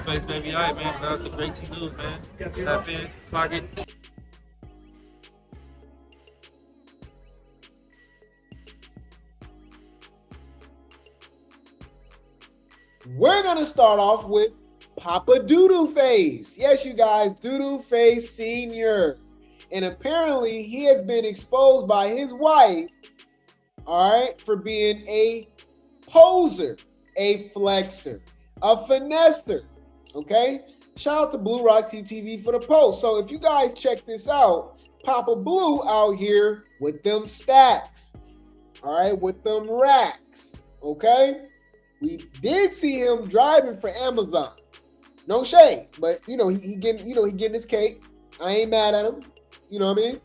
Blueface, baby. All right, man. Shout out to Grape Tea News, man. Tap in, clock it. We're going to start off with Papa Doodoo Face. Yes, you guys, Doodoo Face Sr. And apparently he has been exposed by his wife, all right, for being a poser, a flexer, a finester, okay? Shout out to Blue Rock TTV for the post. So if you guys check this out, Papa Blue out here with them stacks, all right, with them racks, okay? We did see him driving for Amazon. No shade, but he getting his cake. I ain't mad at him. You know what I mean?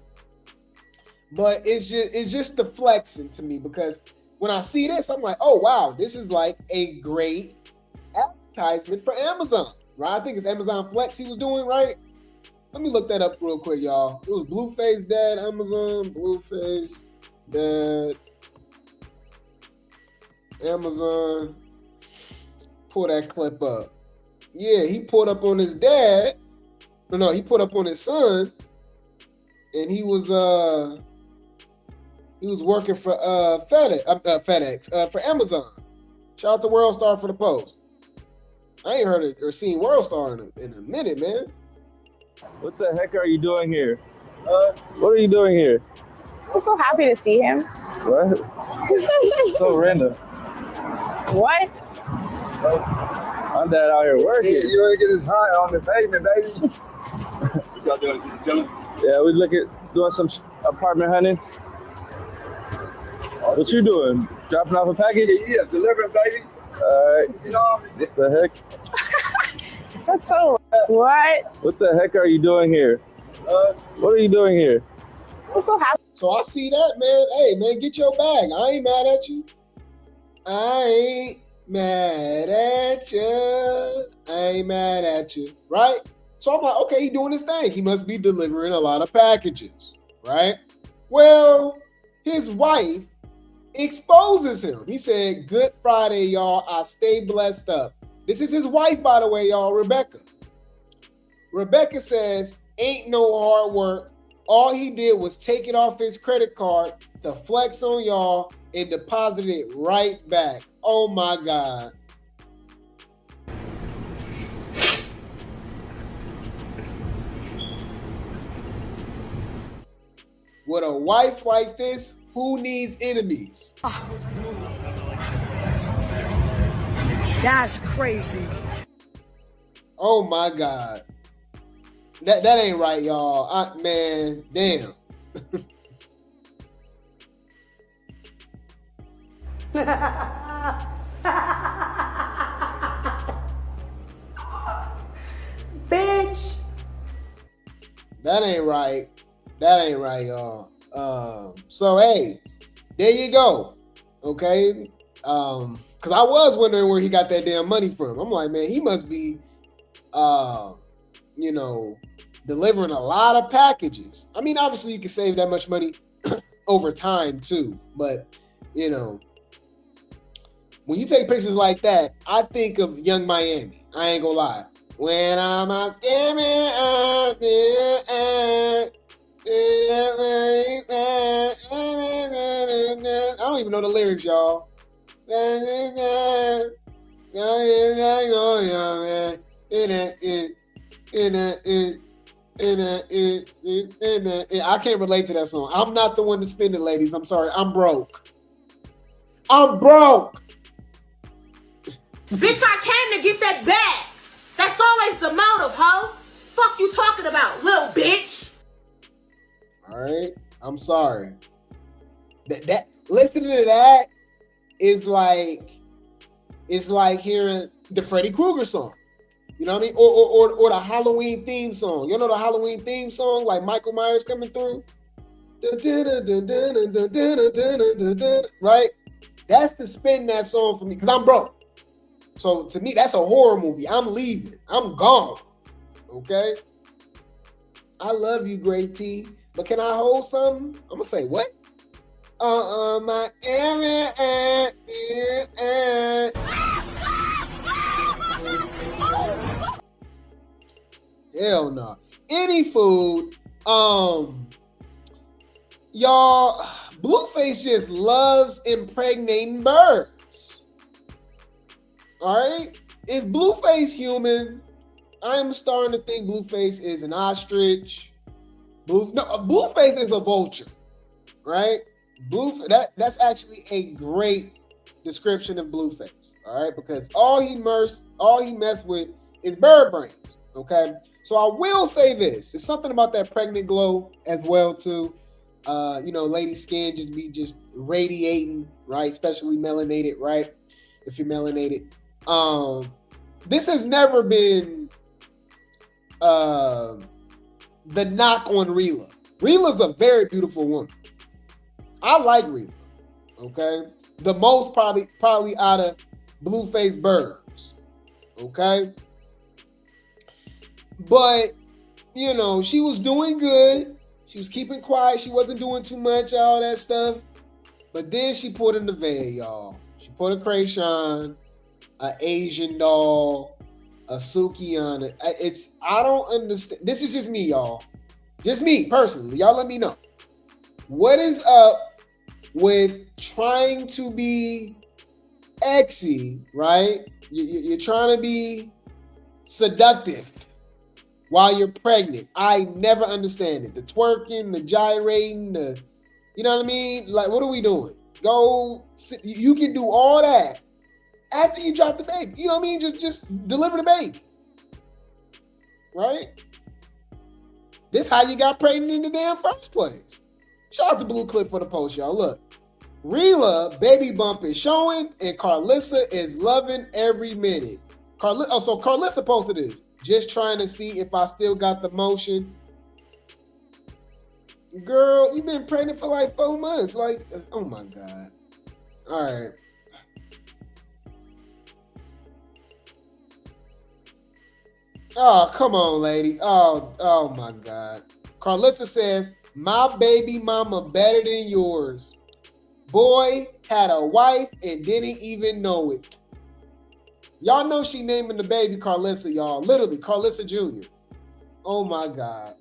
But it's just the flexing to me, because when I see this, I'm like, oh wow, this is like a great advertisement for Amazon, right? I think it's Amazon Flex he was doing, right? Let me look that up real quick, y'all. It was Blueface Dad, Amazon, Blueface Dad, Amazon. Pull that clip up. Yeah, he pulled up on his dad. No, he put up on his son, and he was working for FedEx for Amazon. Shout out to World Star for the post. I ain't heard or seen World Star in a minute, man. What the heck are you doing here? What are you doing here? I'm so happy to see him. What? So random. What? I'm dad out here working. Yeah, you want to get his high on the pavement, baby. What y'all doing? Chilling? Yeah, we doing some apartment hunting. What you doing? Dropping off a package? Yeah, delivering, baby. All right. You know, What the heck? That's so. What? What the heck are you doing here? What are you doing here? I'm so happy. So I see that, man. Hey, man, get your bag. I ain't mad at you. I ain't mad at you. I ain't mad at you, right? So I'm like, okay, he doing his thing. He must be delivering a lot of packages, right? Well, his wife exposes him. He said, "Good Friday, y'all. I stay blessed up." This is his wife, by the way, y'all, Rebecca. Rebecca says, "Ain't no hard work. All he did was take it off his credit card to flex on y'all and deposit it right back." Oh my God. With a wife like this, who needs enemies? That's crazy. Oh my God. That ain't right, y'all. Man, damn. Bitch. That ain't right. That ain't right, y'all. So hey, there you go. Okay. Because I was wondering where he got that damn money from. I'm like, man, he must be delivering a lot of packages. I mean, obviously you can save that much money over time too, but when you take pictures like that, I think of Young Miami. I ain't gonna lie. When I'm out I don't even know the lyrics, y'all. I can't relate to that song. I'm not the one to spend it, ladies. I'm sorry. I'm broke. I'm broke. Bitch, I came to get that bag. That's always the motive, ho. Fuck you talking about, little bitch. All right. I'm sorry. That listening to that is like, it's like hearing the Freddy Krueger song. You know what I mean? Or the Halloween theme song. You know the Halloween theme song, like Michael Myers coming through? Right? That's the spin that song for me, because I'm broke. So to me, that's a horror movie. I'm leaving. I'm gone. Okay? I love you, Grape Tea. But can I hold something? I'm going to say, what? My Hell no. Any food. Y'all, Blueface just loves impregnating birds. All right? Is Blueface human? I'm starting to think Blueface is an ostrich. Blueface is a vulture, right? That's actually a great description of Blueface, all right? Because all he messed with is bird brains, okay? So I will say this. It's something about that pregnant glow as well, too. Lady skin just radiating, right? Especially melanated, right? If you're melanated. This has never been the knock on Rila. Rila's a very beautiful woman. I like Rila, okay? The most probably out of Blueface birds, okay? But, she was doing good. She was keeping quiet. She wasn't doing too much, all that stuff. But then she put a Nevaeh, y'all. She put a Chrisean, an Asian doll, a Sukiana. I don't understand. This is just me, y'all. Just me, personally. Y'all let me know. What is up with trying to be exy, right? You're trying to be seductive while you're pregnant. I never understand it. The twerking, the gyrating, you know what I mean? Like, what are we doing? You can do all that after you drop the baby. You know what I mean? Just deliver the baby. Right? This how you got pregnant in the damn first place. Shout out to Blue Clip for the post, y'all. Look. Rila baby bump is showing, and Carlissa is loving every minute. So Carlissa posted this. Just trying to see if I still got the motion. Girl, you've been pregnant for like 4 months. Like, oh my God. All right. Oh, come on, lady. Oh my God. Carlissa says, my baby mama better than yours. Boy had a wife and didn't even know it. Y'all know she naming the baby Carlissa, y'all. Literally, Carlissa Jr. Oh my God.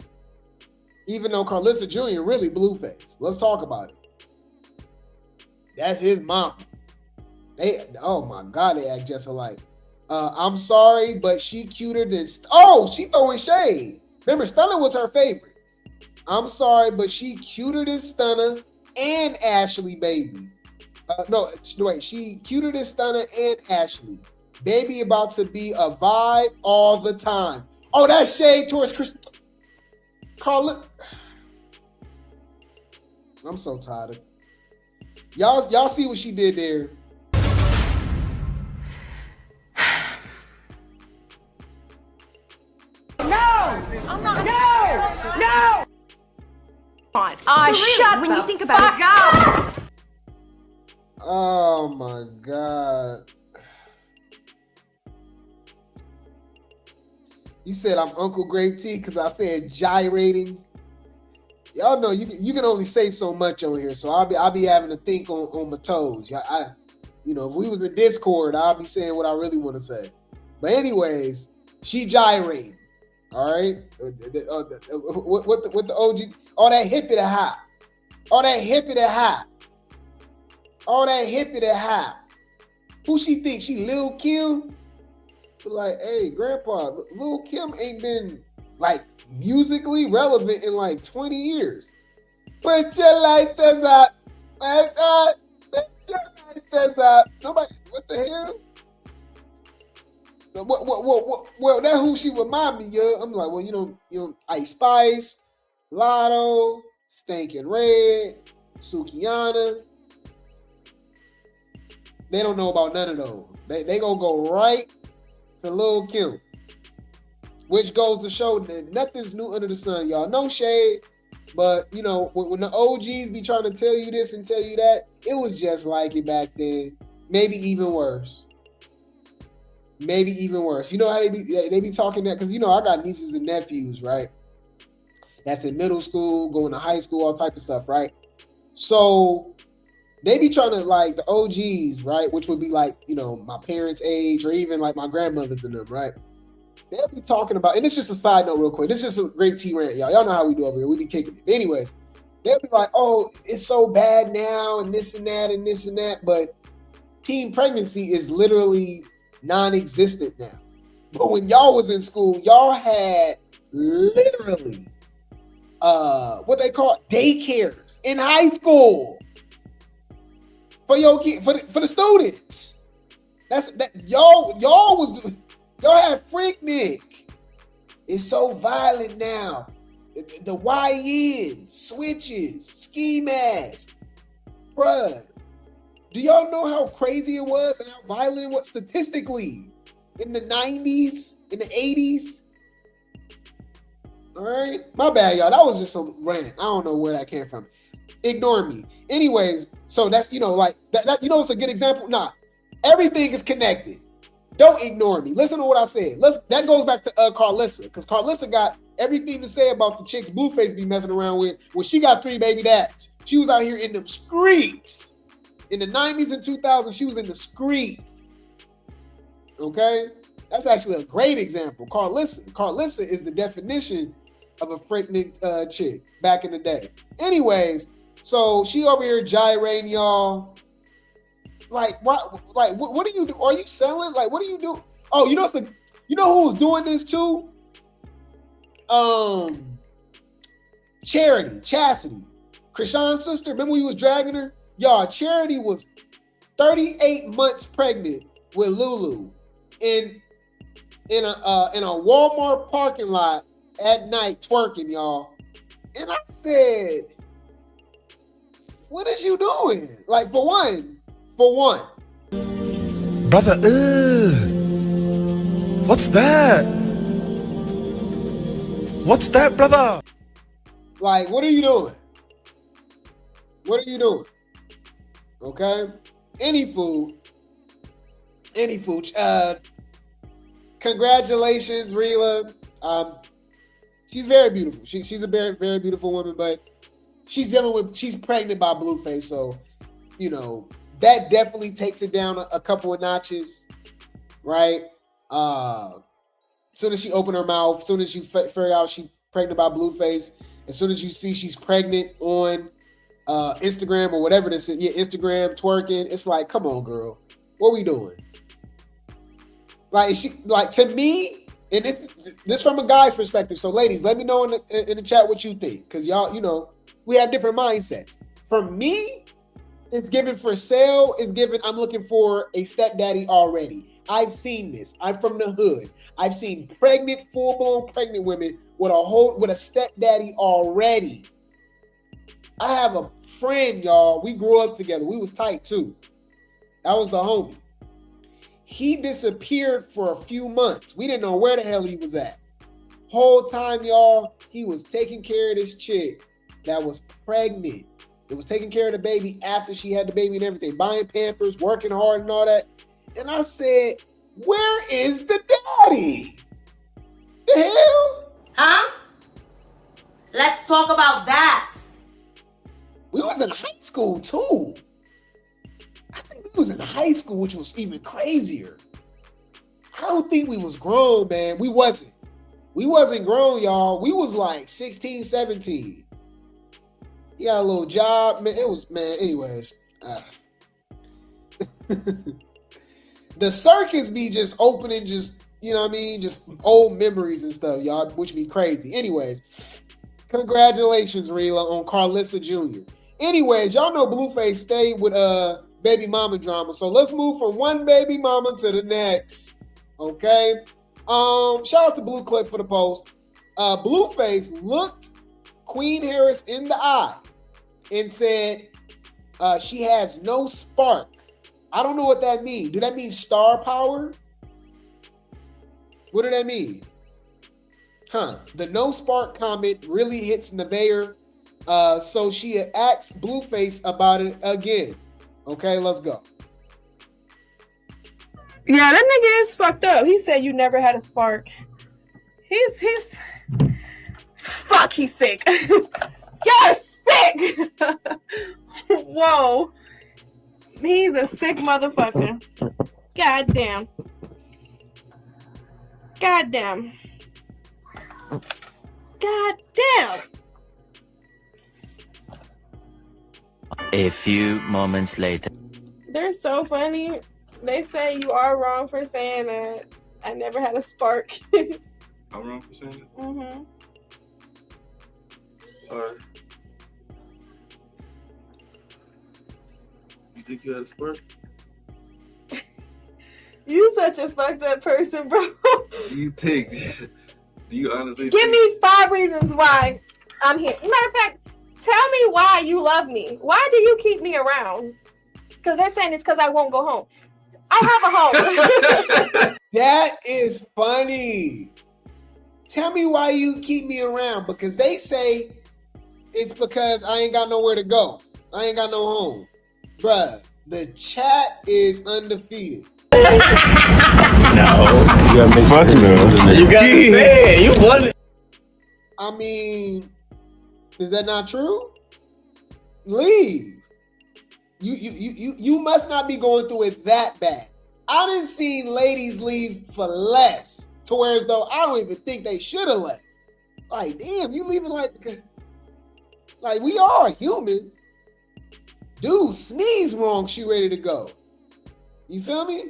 Even though Carlissa Jr. really Blueface. Let's talk about it. That's his mama. Oh my God, they act just alike. I'm sorry, but she cuter than... she throwing shade. Remember, Stunner was her favorite. I'm sorry, but she cuter than Stunner and Ashley, baby. She cuter than Stunner and Ashley. Baby about to be a vibe all the time. Oh, that's shade towards Chrisean. Carla. I'm so tired of y'all see what she did there. No! Shut when you think about it. Oh my God. You said I'm Uncle Grape Tea because I said gyrating. Y'all know you can only say so much on here, so I'll be having to think on my toes. If we was in Discord, I'll be saying what I really want to say. But anyways, she gyrating. All right, what the OG? All that hippie to hop. All that hippie to hop. All that hippie to hop. Who she think she Lil Kim? But like, hey, Grandpa, Lil Kim ain't been like musically relevant in like 20 years. Put your lighters up. Put your lighters up. Nobody. What the hell? Well, that's who she remind me of. I'm like, well, you know, Ice Spice, Lotto, Stankin' Red, Sukiana. They don't know about none of those. They gonna go right to Lil Kim, which goes to show that nothing's new under the sun, y'all. No shade, but you know, when the OGs be trying to tell you this and tell you that, it was just like it back then. Maybe even worse. Maybe even worse. You know how they be talking that, because you know I got nieces and nephews, right? That's in middle school, going to high school, all type of stuff, right? So they be trying to, like, the OGs, right? Which would be like, you know, my parents' age or even like my grandmother's and them, right? they'll be talking about, and it's just a side note real quick. This is just a Grape Tea rant, y'all. Y'all know how we do over here. We be kicking it. Anyways, they'll be like, oh, it's so bad now and this and that and this and that. But teen pregnancy is literally non-existent now. But when y'all was in school, y'all had literally what they call daycares in high school for your kid, for the students. That's that y'all had Freaknik. It's so violent now. The YN, switches, ski masks. Bruh, do y'all know how crazy it was and how violent it was statistically in the 90s, in the 80s? All right, my bad, y'all. That was just some rant. I don't know where that came from. Ignore me. Anyways, so that's, like that you know, it's a good example. Nah, everything is connected. Don't ignore me. Listen to what I said. That goes back to Carlissa, because Carlissa got everything to say about the chicks Blueface be messing around with when she got 3 baby dads. She was out here in the streets. In the 90s and 2000s, she was in the streets. Okay? That's actually a great example. Carlissa is the definition of a freaking chick back in the day. Anyways, so she over here gyrating, y'all. Like, what? Like, what are you do? Are you selling? Like, what do you do? Oh, you know who was doing this too? Chastity, Chrisean's sister. Remember when you was dragging her? Y'all, Charity was 38 months pregnant with Lulu in a Walmart parking lot at night twerking, y'all. And I said, what is you doing? Like, for one. Brother, what's that? What's that, brother? Like, what are you doing? What are you doing? Okay? Any food. Congratulations, Rila. She's very beautiful. She's a very, very beautiful woman, but she's pregnant by Blueface, so, that definitely takes it down a couple of notches, right? Soon as she opened her mouth, soon as you figure out she's pregnant by Blueface, as soon as you see she's pregnant on Instagram or whatever this is, Instagram twerking, it's like, come on, girl, what we doing? Like, to me, and this from a guy's perspective. So, ladies, let me know in the chat what you think, because y'all, we have different mindsets. For me, it's given for sale. It's given, I'm looking for a stepdaddy already. I've seen this. I'm from the hood. I've seen full-blown pregnant women with a stepdaddy already. I have a friend, y'all. We grew up together. We was tight too. That was the homie. He disappeared for a few months. We didn't know where the hell he was at. Whole time, y'all, he was taking care of this chick that was pregnant. It was taking care of the baby after she had the baby and everything, buying Pampers, working hard and all that. And I said, where is the daddy? The hell? Huh? Let's talk about that. We was in high school too. I think we was in high school, which was even crazier. I don't think we was grown, man. We wasn't. We wasn't grown, y'all. We was like 16, 17. He got a little job, man. It was, man, anyways. The circus be just opening, just, you know what I mean? Just old memories and stuff, y'all, which be crazy. Anyways, congratulations, Rila, on Carlissa Jr. Anyways, y'all know Blueface stayed with baby mama drama. So let's move from one baby mama to the next. Okay? Shout out to Blue Clip for the post. Blueface looked Queen Harris in the eye and said she has no spark. I don't know what that means. Do that mean star power? What do that mean? The no spark comment really hits Nevaeh. So she asked Blueface about it again. Okay, let's go. Yeah, that nigga is fucked up. He said you never had a spark. He's fuck, he's sick. You're sick. Whoa. He's a sick motherfucker. God damn. God damn. God damn. A few moments later. They're so funny. They say you are wrong for saying that. I never had a spark. I'm wrong for saying that. Mm-hmm. You think you had a spark? You such a fucked up person, bro. Do you think? Do you honestly Give think? me 5 reasons why I'm here. Matter of fact, tell me why you love me. Why do you keep me around? Because they're saying it's because I won't go home. I have a home. That is funny. Tell me why you keep me around. Because they say it's because I ain't got nowhere to go. I ain't got no home. Bruh, the chat is undefeated. No. You gotta make fuck no. You gotta say it. You won it. I mean, is that not true? Leave. You must not be going through it that bad. I didn't see ladies leave for less, to where as though I don't even think they should have left. Like, damn, you leaving like we are human. Dude, sneeze wrong, she ready to go. You feel me?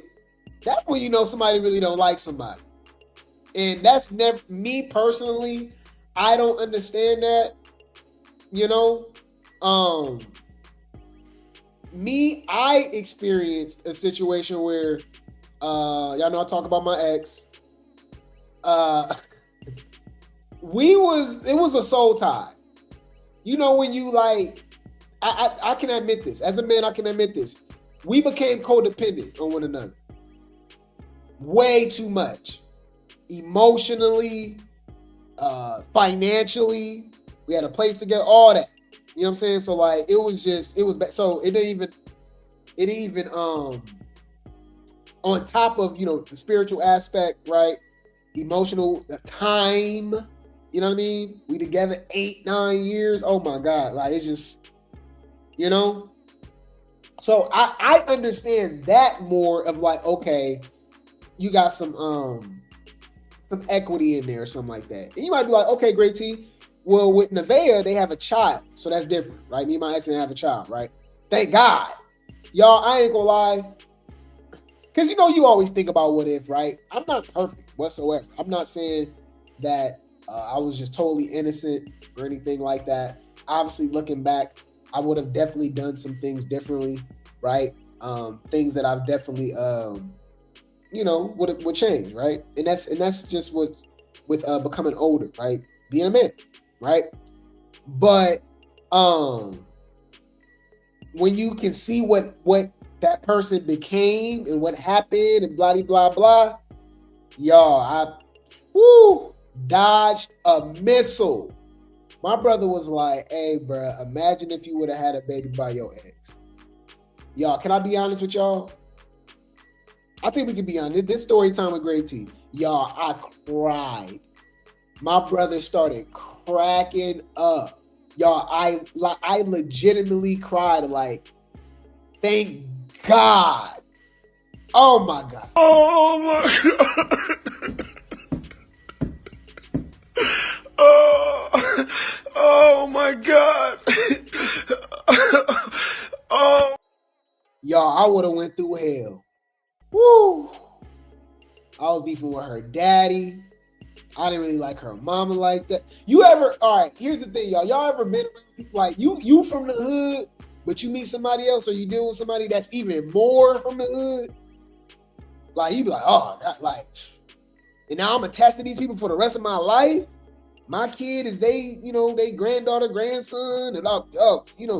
That's when you know somebody really don't like somebody. And that's never, me personally, I don't understand that. You know? I experienced a situation where, y'all know I talk about my ex. It was a soul tie. You know, when you like, I can admit this. As a man, I can admit this. We became codependent on one another. Way too much. Emotionally, financially, we had a place together, all that. You know what I'm saying? So like, it was bad. So it didn't even, on top of, you know, the spiritual aspect, right? Emotional time, you know what I mean? We together 8-9 years. Oh my God. Like, it's just, you know? So I understand that more of like, okay, you got some equity in there or something like that. And you might be like, okay, Grape Tea. Well, with Nevaeh, they have a child. So that's different, right? Me and my ex didn't have a child, right? Thank God. Y'all, I ain't gonna lie. Because, you know, you always think about what if, right? I'm not perfect whatsoever. I'm not saying that I was just totally innocent or anything like that. Obviously, looking back, I would have definitely done some things differently, right? Things that I've definitely, you know, would change, right? And that's just what with becoming older, right? Being a man, right? But when you can see what that person became and what happened and blah blah blah, y'all, I dodged a missile. My brother was like, hey, bro, imagine if you would have had a baby by your ex. Y'all, can I be honest with y'all? I think we can be honest. This story time with Grape Tea. Y'all, I cried. My brother started cracking up. Y'all, I legitimately cried like, thank God. Oh my God. Oh my God. Oh my God. Oh. Y'all, I would have went through hell. Woo. I was beefing with her daddy. I didn't really like her mama like that. All right, here's the thing, y'all. Y'all ever been around people like you from the hood, but you meet somebody else or you deal with somebody that's even more from the hood? Like, you be like, oh, that, like, and now I'm attached to these people for the rest of my life. My kid is they granddaughter, grandson, and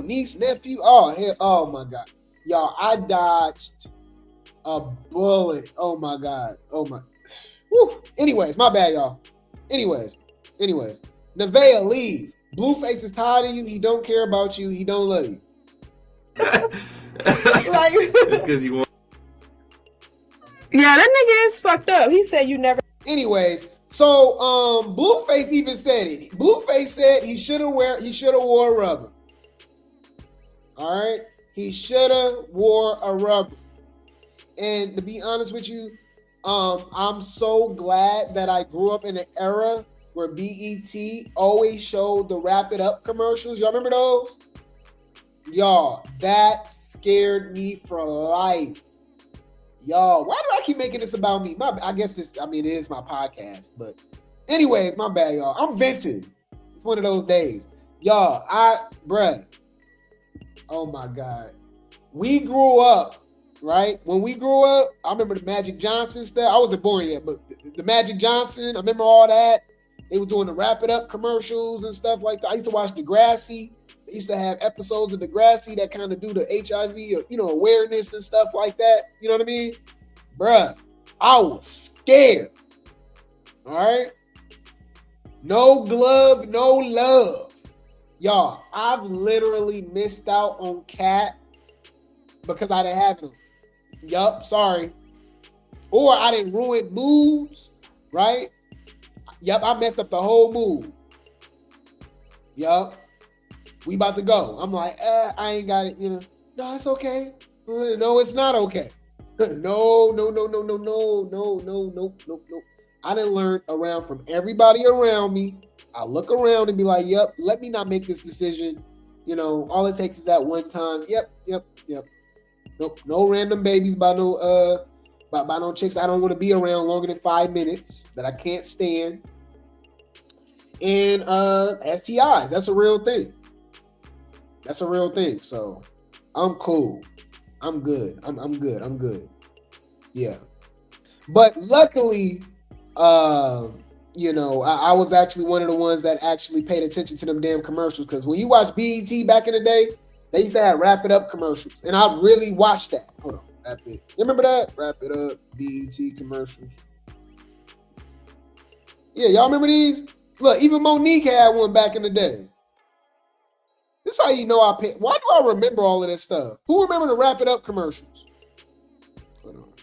niece, nephew. Oh, hell, oh my God. Y'all, I dodged a bullet. Oh my God. Oh my. Woo. Anyways, my bad, y'all. Anyways. Nevaeh, leave. Blueface is tired of you. He don't care about you. He don't love you. It's because you want. Yeah, that nigga is fucked up. He said you never. Anyways, so Blueface even said it. Blueface said he should have wore a rubber. All right, he should have wore a rubber. And to be honest with you, I'm so glad that I grew up in an era where BET always showed the Wrap It Up commercials. Y'all remember those? Y'all, that scared me for life. Y'all, why do I keep making this about me? I guess it is my podcast. But anyways, my bad, y'all. I'm venting. It's one of those days. Y'all, bruh. Oh my God. We grew up, right? When we grew up, I remember the Magic Johnson stuff. I wasn't born yet, but the Magic Johnson, I remember all that. They were doing the Wrap It Up commercials and stuff like that. I used to watch Degrassi. They used to have episodes of Degrassi that kind of do the HIV, or, awareness and stuff like that. You know what I mean? Bruh, I was scared. All right? No glove, no love. Y'all, I've literally missed out on Cat because I didn't have them. Yup, sorry. Or I didn't ruin moods, right? Yup, I messed up the whole mood. Yup. We about to go. I'm like, I ain't got it, No, it's okay. No, it's not okay. No. I didn't learn from everybody around me. I look around and be like, yep, let me not make this decision. All it takes is that one time. Yep. Nope, no random babies by no chicks I don't want to be around longer than 5 minutes that I can't stand. And STIs, that's a real thing. So I'm cool. I'm good. I'm good. Yeah. But luckily, I was actually one of the ones that actually paid attention to them damn commercials. Because when you watch BET back in the day, they used to have Wrap It Up commercials. And I really watched that. Hold on. Wrap It. You remember that? Wrap It Up, BET commercials. Yeah, y'all remember these? Look, even Monique had one back in the day. This is how you know I pay. Why do I remember all of this stuff? Who remember the Wrap It Up commercials? Hold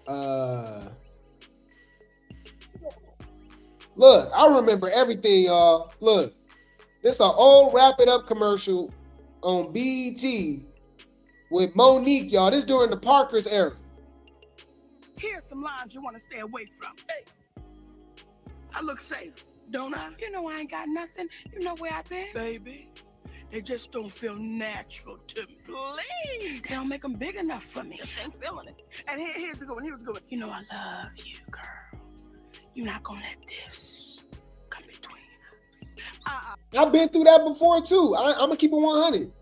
on. Look, I remember everything, y'all. Look, this is an old Wrap It Up commercial on BET with Monique, y'all. This during the Parker's era. Here's some lines you want to stay away from. Hey, I look safe, don't I? You know I ain't got nothing. You know where I've been? Baby, they just don't feel natural to me. Please. They don't make them big enough for me. Just ain't feeling it. And here's the good one. You know I love you, girl. You're not going to let this come between us. I've been through that before, too. I'm going to keep it 100.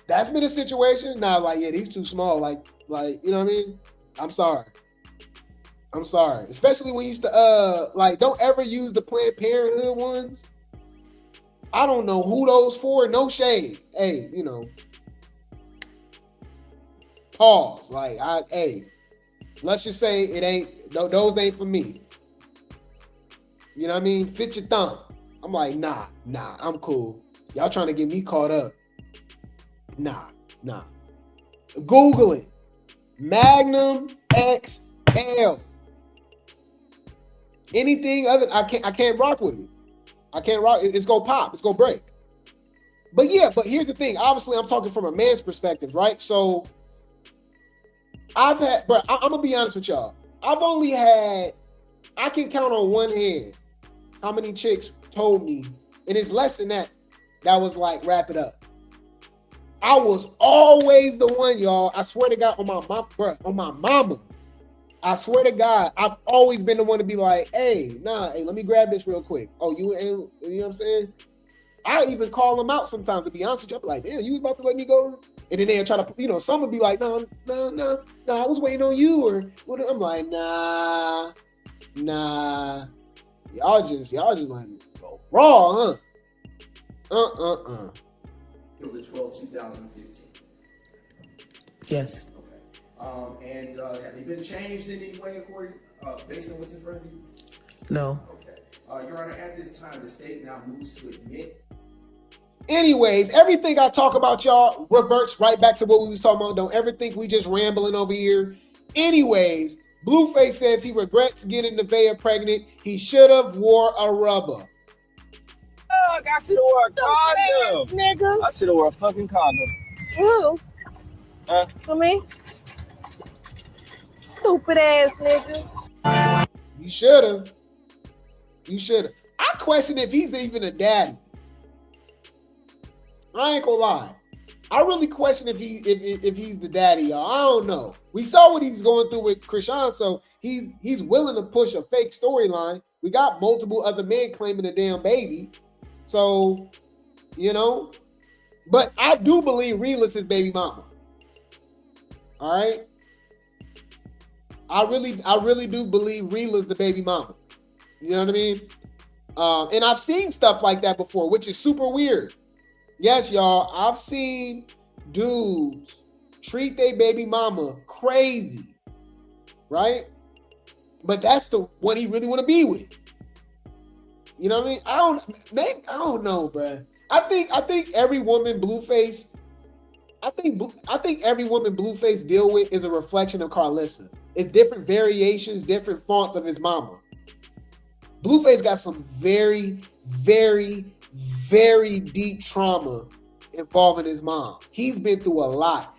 That's been a situation. Now, these too small. Like, you know what I mean? I'm sorry. Especially when you used to, don't ever use the Planned Parenthood ones. I don't know who those for. No shade. Hey, pause. Let's just say it ain't, those ain't for me. You know what I mean? Fit your thumb. I'm like, nah, I'm cool. Y'all trying to get me caught up. Nah. Google it. Magnum XL. Anything other, I can't rock with it. I can't rock. It's gonna pop. It's gonna break. But here's the thing. Obviously, I'm talking from a man's perspective, right? So I'm gonna be honest with y'all. I can count on one hand how many chicks told me, and it's less than that was like, wrap it up. I was always the one, y'all. I swear to God, on my mama. I swear to God, I've always been the one to be like, hey, let me grab this real quick. Oh, you know what I'm saying? I even call them out sometimes, to be honest with you. I'm like, damn, you was about to let me go? And then they'll try to, some would be like, no, I was waiting on you. Or what? I'm like, nah. Y'all just like go raw, huh? The 12th, 2015. Yes. Okay. And have they been changed in any way according, based on what's in front of you? No. Okay. Your Honor, at this time, the state now moves to admit. Anyways, everything I talk about, y'all, reverts right back to what we was talking about. Don't ever think we just rambling over here. Anyways, Blueface says he regrets getting Nevaeh pregnant. He should have wore a rubber. Fuck, I should have wore a condom. Nigga. I should have wore a fucking condom. Who? Huh? For me? Stupid ass nigga. You should have. You should have. I question if he's even a daddy. I ain't gonna lie. I really question if he's the daddy, y'all. I don't know. We saw what he's going through with Chrisean, so he's willing to push a fake storyline. We got multiple other men claiming a damn baby. So, you know, but I do believe Real is his baby mama. All right. I really do believe Real is the baby mama. You know what I mean? And I've seen stuff like that before, which is super weird. Yes, y'all, I've seen dudes treat their baby mama crazy, right? But that's the one he really want to be with. You know what I mean? I don't know, bruh. I think every woman Blueface, I think every woman Blueface deal with is a reflection of Carlissa. It's different variations, different fonts of his mama. Blueface got some very, very, very deep trauma involving his mom. He's been through a lot.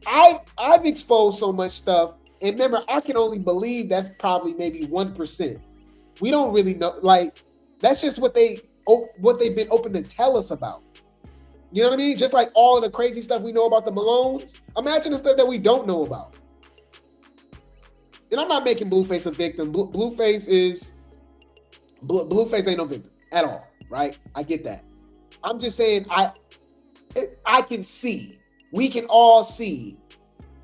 I've exposed so much stuff, and remember, I can only believe that's probably maybe 1%. We don't really know. Like, that's just what they've been open to tell us about. You know what I mean? Just like all of the crazy stuff we know about the Malones. Imagine the stuff that we don't know about. And I'm not making Blueface a victim. Blueface ain't no victim at all, right? I get that. I'm just saying I can see, we can all see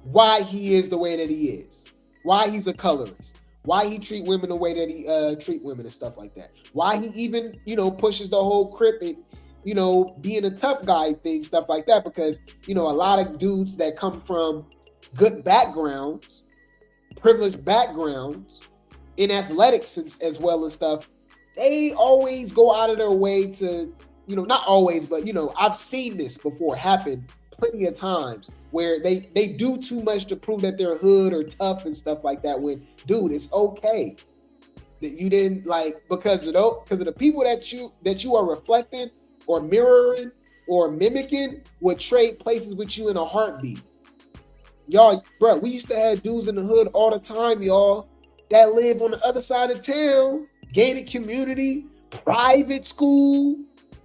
why he is the way that he is, why he's a colorist, why he treat women the way that he treat women and stuff like that, why he even, you know, pushes the whole crip and, you know, being a tough guy thing, stuff like that, because, you know, a lot of dudes that come from good backgrounds, privileged backgrounds in athletics as well as stuff, they always go out of their way to, you know, not always, but, you know, I've seen this before happen plenty of times where they do too much to prove that they're hood or tough and stuff like that, when, dude, it's okay that you didn't, like, because of the people that you are reflecting or mirroring or mimicking would trade places with you in a heartbeat. Y'all, bro, we used to have dudes in the hood all the time, y'all, that live on the other side of town, gated community, private school,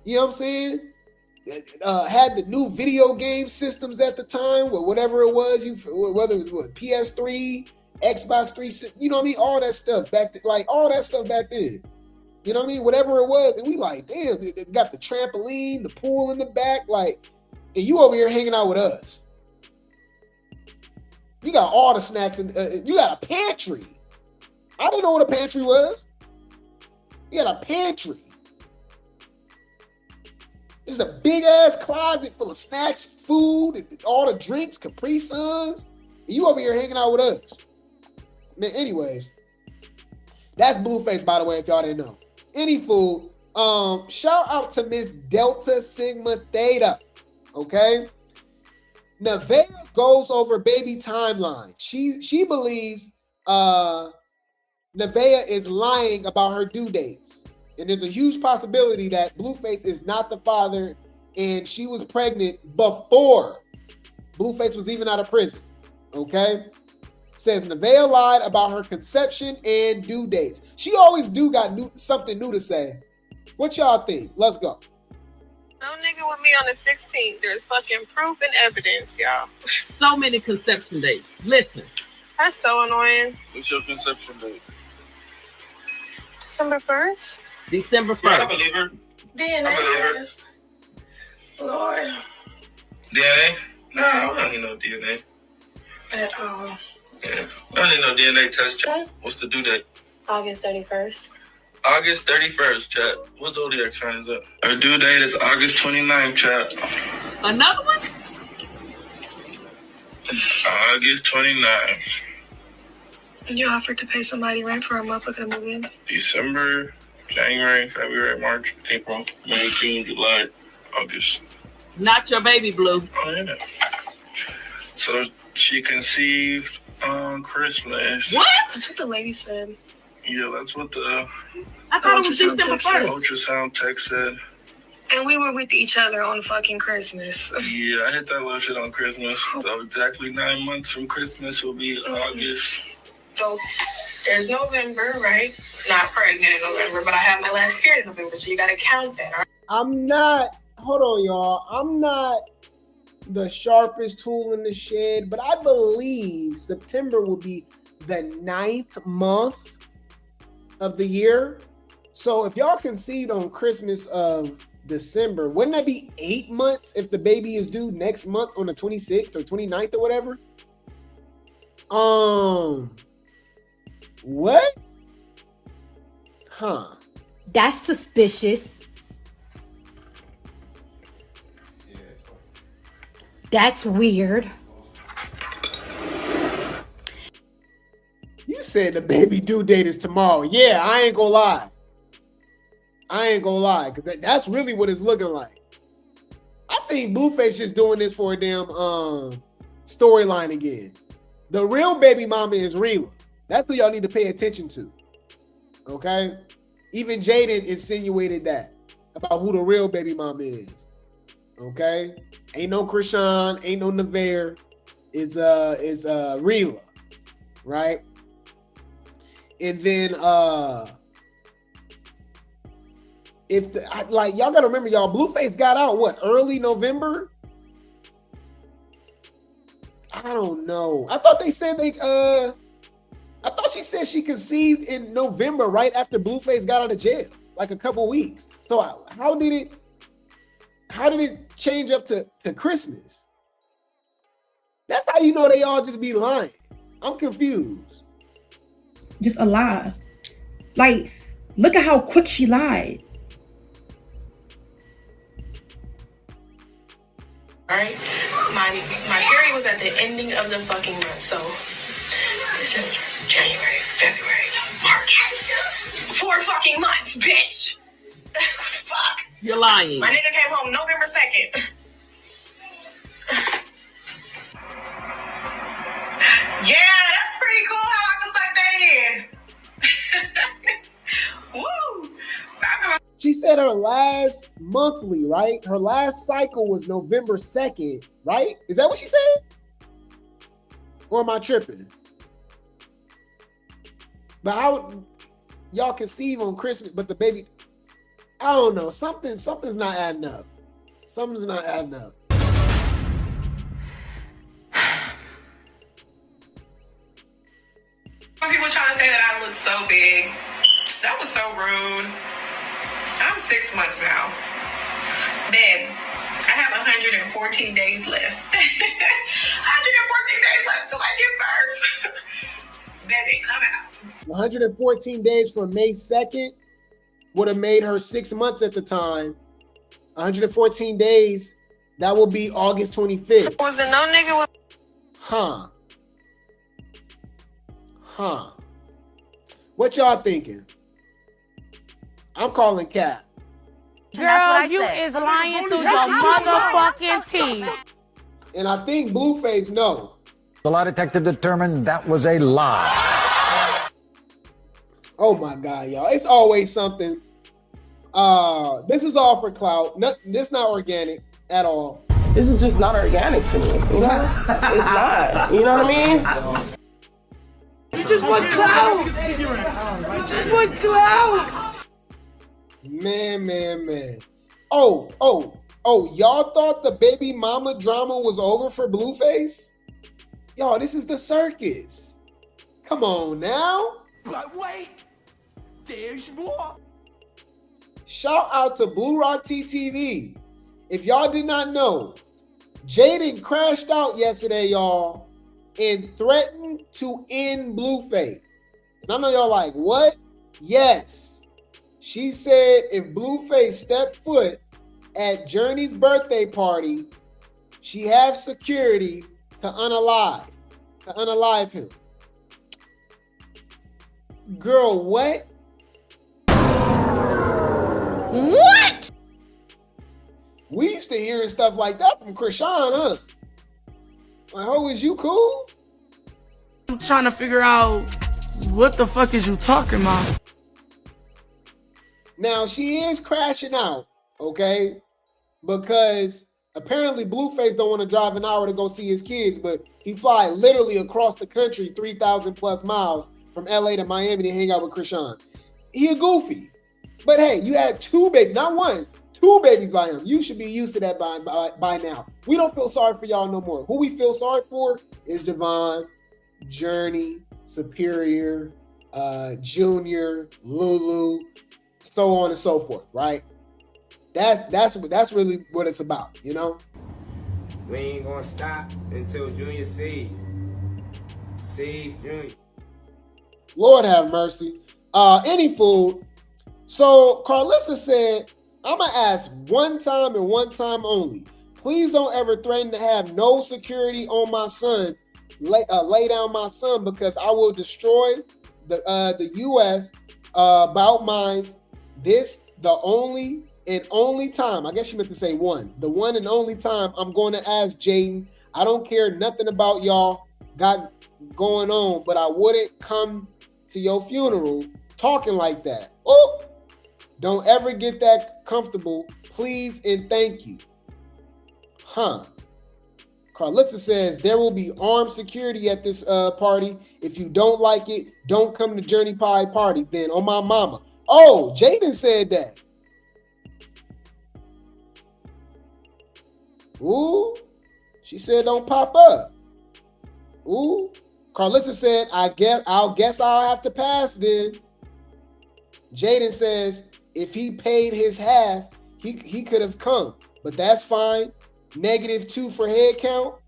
you know what I'm saying? Had the new video game systems at the time, whatever it was, whether it was PS3, Xbox 360, you know what I mean? All that stuff back then, like all that stuff back then. You know what I mean? Whatever it was, and we like, damn, they got the trampoline, the pool in the back, like, and you over here hanging out with us. You got all the snacks, and you got a pantry. I didn't know what a pantry was. You got a pantry. It's a big ass closet full of snacks, food, and all the drinks, Capri Suns. And you over here hanging out with us. Man, anyways, that's Blueface, by the way, if y'all didn't know. Any fool, shout out to Miss Delta Sigma Theta, okay? Nevaeh goes over baby timeline. She believes Nevaeh is lying about her due dates. And there's a huge possibility that Blueface is not the father and she was pregnant before Blueface was even out of prison, okay? Says Nevaeh lied about her conception and due dates. She always got something new to say. What y'all think? Let's go. No nigga with me on the 16th. There's fucking proof and evidence, y'all. So many conception dates. Listen. That's so annoying. What's your conception date? December 1st? December 1st. Yeah, I believe her. DNA test. Lord. DNA? No, I don't need no DNA. At all. Yeah, I don't need no DNA test, chat. What's the due date? August 31st. August 31st, chat. What zodiac sign is that? Her due date is August 29th, chat. Another one? August 29th. You offered to pay somebody rent for a motherfucker to move in? December, January, February, March, April, May, June, July, August. Not your baby, Blue. Oh, yeah. So she conceived on Christmas. What? That's what the lady said. Yeah, that's what the I thought it was December 1st. ultrasound tech said. And we were with each other on fucking Christmas. Yeah, I hit that little shit on Christmas. So exactly 9 months from Christmas will be August. So there's November, right? Not pregnant in November, but I have my last period in November, so you gotta count that. Right? Hold on, y'all. I'm not the sharpest tool in the shed, but I believe September will be the 9th month of the year. So if y'all conceived on Christmas of December, wouldn't that be 8 months if the baby is due next month on the 26th or 29th or whatever? What? Huh. That's suspicious. That's weird. You said the baby due date is tomorrow. Yeah, I ain't gonna lie. Because that's really what it's looking like. I think Blueface is doing this for a damn storyline again. The real baby mama is Rila. That's who y'all need to pay attention to. Okay? Even Jaden insinuated that about who the real baby mama is. Okay? Ain't no Chrisean, ain't no Nevaeh. It's Rila. Right? And then y'all gotta remember, y'all, Blueface got out early November? I don't know. I thought they said I thought she said she conceived in November, right after Blueface got out of jail, like a couple weeks. So how did it change up to Christmas? That's how you know they all just be lying. I'm confused. Just a lie. Like, look at how quick she lied. Alright? My period was at the ending of the fucking month, so December, January, February, March. 4 fucking months, bitch! Fuck. You're lying. My nigga came home November 2nd. Yeah, that's pretty cool how I can suck that in. Woo! She said her last monthly, right? Her last cycle was November 2nd, right? Is that what she said? Or am I tripping? But how y'all conceive on Christmas, but the baby, I don't know. Something's not adding up. Something's not adding up. Some people trying to say that I look so big. That was so rude. I'm 6 months now. Babe, I have 114 days left. 114 days left till I give birth. Baby, come out. 114 days from May 2nd would have made her 6 months at the time. 114 days, that will be August 25th. Was there no nigga with... Huh. What y'all thinking? I'm calling cap. Girl, you is lying through your motherfucking teeth. And I think Blueface know. The lie detector determined that was a lie. Oh my God, y'all. It's always something. This is all for clout. This not organic at all. This is just not organic to me, you know? It's not. You know what I mean? You just want clout! You just want clout! Man. Oh, y'all thought the baby mama drama was over for Blueface? Y'all, this is the circus. Come on now. But wait, there's more. Shout out to Blue Rock TTV. If y'all did not know, Jaden crashed out yesterday, y'all, and threatened to end Blueface. And I know y'all like, what? Yes. She said if Blueface stepped foot at Journey's birthday party, she have security to unalive him. Girl, what? What? We used to hearing stuff like that from Chrisean, huh? Like, oh, is you cool? I'm trying to figure out what the fuck is you talking about? Now, she is crashing out okay? Because apparently Blueface don't want to drive an hour to go see his kids, but he fly literally across the country 3,000 plus miles from LA to Miami to hang out with Chrisean. He a goofy. But hey, you had 2 babies, not 1, 2 babies by him. You should be used to that by now. We don't feel sorry for y'all no more. Who we feel sorry for is Devon, Journey, Superior, Junior, Lulu, so on and so forth, right? That's really what it's about, you know? We ain't gonna stop until Junior see Junior. Lord have mercy. Any food. So Carlissa said, I'm gonna ask one time and one time only. Please don't ever threaten to have no security on my son. Lay down my son, because I will destroy the U.S. About mines. This the only and only time, I guess she meant to say one, the one and only time I'm going to ask Jaden. I don't care nothing about y'all got going on, but I wouldn't come to your funeral talking like that. Oh, don't ever get that comfortable, please and thank you. Huh. Carlissa says there will be armed security at this party. If you don't like it, don't come to Journey Pie party then. On my mama. Oh, Jaden said that. Ooh, she said don't pop up. Ooh, Carlissa said I'll guess I'll have to pass then. Jaden says if he paid his half, he could have come, but that's fine. -2 for head count.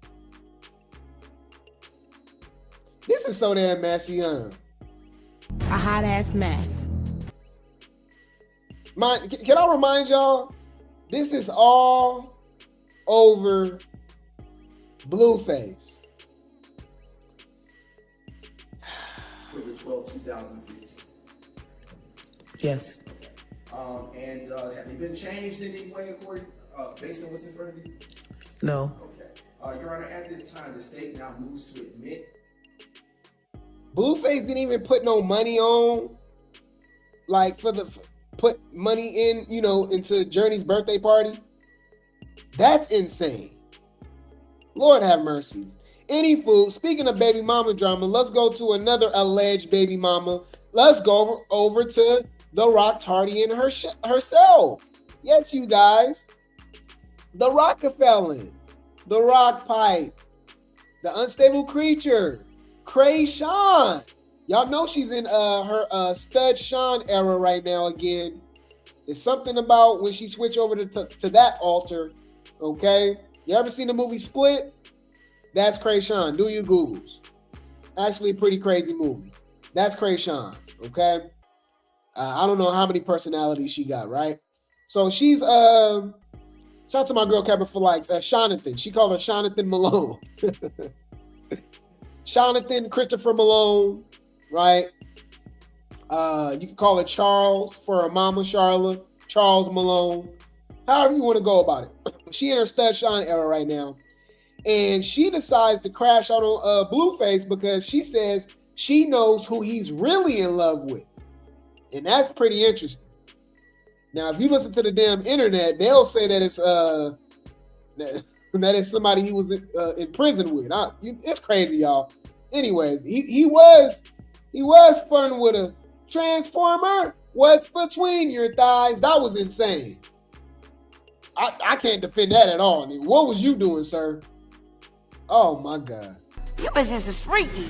This is so damn messy, huh? A hot ass mess. Can I remind y'all? This is all over Blueface. October 12, 2015. Yes. And have they been changed in any way according, based on what's in front of you? No. Okay. Your Honor, at this time, the state now moves to admit. Blueface didn't even put no money on, like put money in, into Journey's birthday party. That's insane. Lord have mercy. Any food. Speaking of baby mama drama, let's go to another alleged baby mama. Let's go over to the Rocktardian herself. Yes, you guys. The Rockefeller, the Rock Pipe, the Unstable Creature, Chrisean. Y'all know she's in her Stud Sean era right now again. It's something about when she switched over to that altar. Okay, you ever seen the movie Split? That's Chrisean. Do your Googles. Actually, a pretty crazy movie. That's Chrisean. Okay, I don't know how many personalities she got. Right, so she's shout out to my girl Kevin for likes. Jonathan. She called her Jonathan Malone. Jonathan Christopher Malone. Right. You can call it Charles for her mama, Charlotte. Charles Malone. However you want to go about it. She in her Stud Sean era right now. And she decides to crash out on Blueface because she says she knows who he's really in love with. And that's pretty interesting. Now, if you listen to the damn internet, they'll say that it's that is somebody he was in prison with. It's crazy, y'all. Anyways, he was flirting with a transformer. What's between your thighs? That was insane. I can't defend that at all. What was you doing, sir? Oh my God. You bitches is freaky.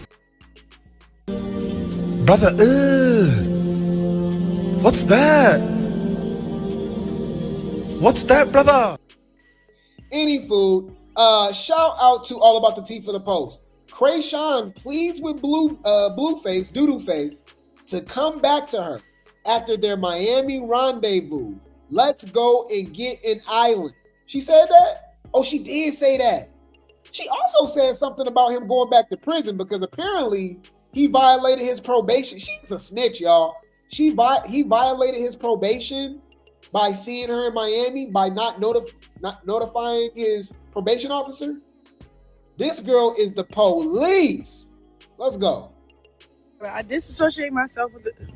Brother, what's that? What's that, brother? Any food. Shout out to All About the Tea for the Post. Chrisean pleads with Blueface, Doodoo Face, to come back to her after their Miami rendezvous. Let's go and get an island. She said that? Oh, she did say that. She also said something about him going back to prison because apparently he violated his probation. She's a snitch, y'all. He violated his probation by seeing her in Miami, by not notifying his probation officer. This girl is the police. Let's go. I disassociate myself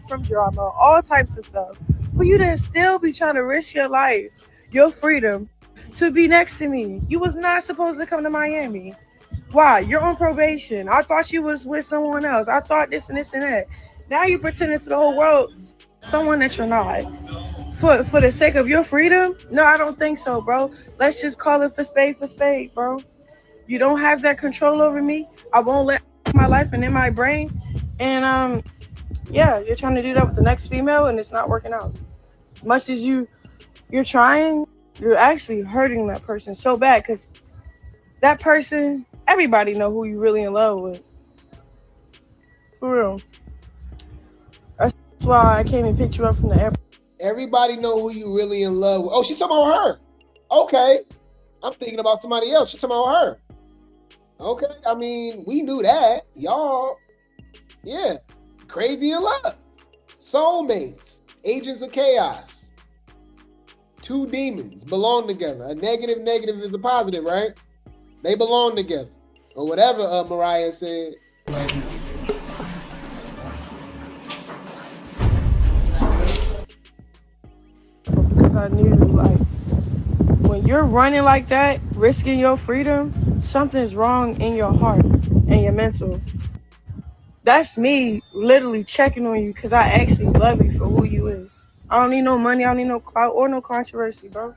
from drama, all types of stuff. For you to still be trying to risk your life your freedom to be next to me. You was not supposed to come to Miami. Why? You're on probation. I thought you was with someone else. I thought this and this and that. Now you're pretending to the whole world someone that you're not. For the sake of your freedom? No, I don't think so, bro. Let's just call it for spade, bro. You don't have that control over me. I won't let my life and in my brain. And yeah, you're trying to do that with the next female and it's not working out. As much as you're trying, you're actually hurting that person so bad, because that person, everybody know who you really in love with. For real. That's why I came and picked you up from the airport. Everybody know who you really in love with. Oh, she talking about her. Okay. I'm thinking about somebody else. She talking about her. Okay. I mean, we knew that. Y'all, yeah. Crazy in love. Soulmates. Agents of chaos. Two demons belong together. A negative is a positive, right? They belong together. Or whatever Mariah said. Because I knew, like, when you're running like that, risking your freedom, something's wrong in your heart and your mental. That's me literally checking on you because I actually love you for who you is. I don't need no money, I don't need no clout or no controversy, bro.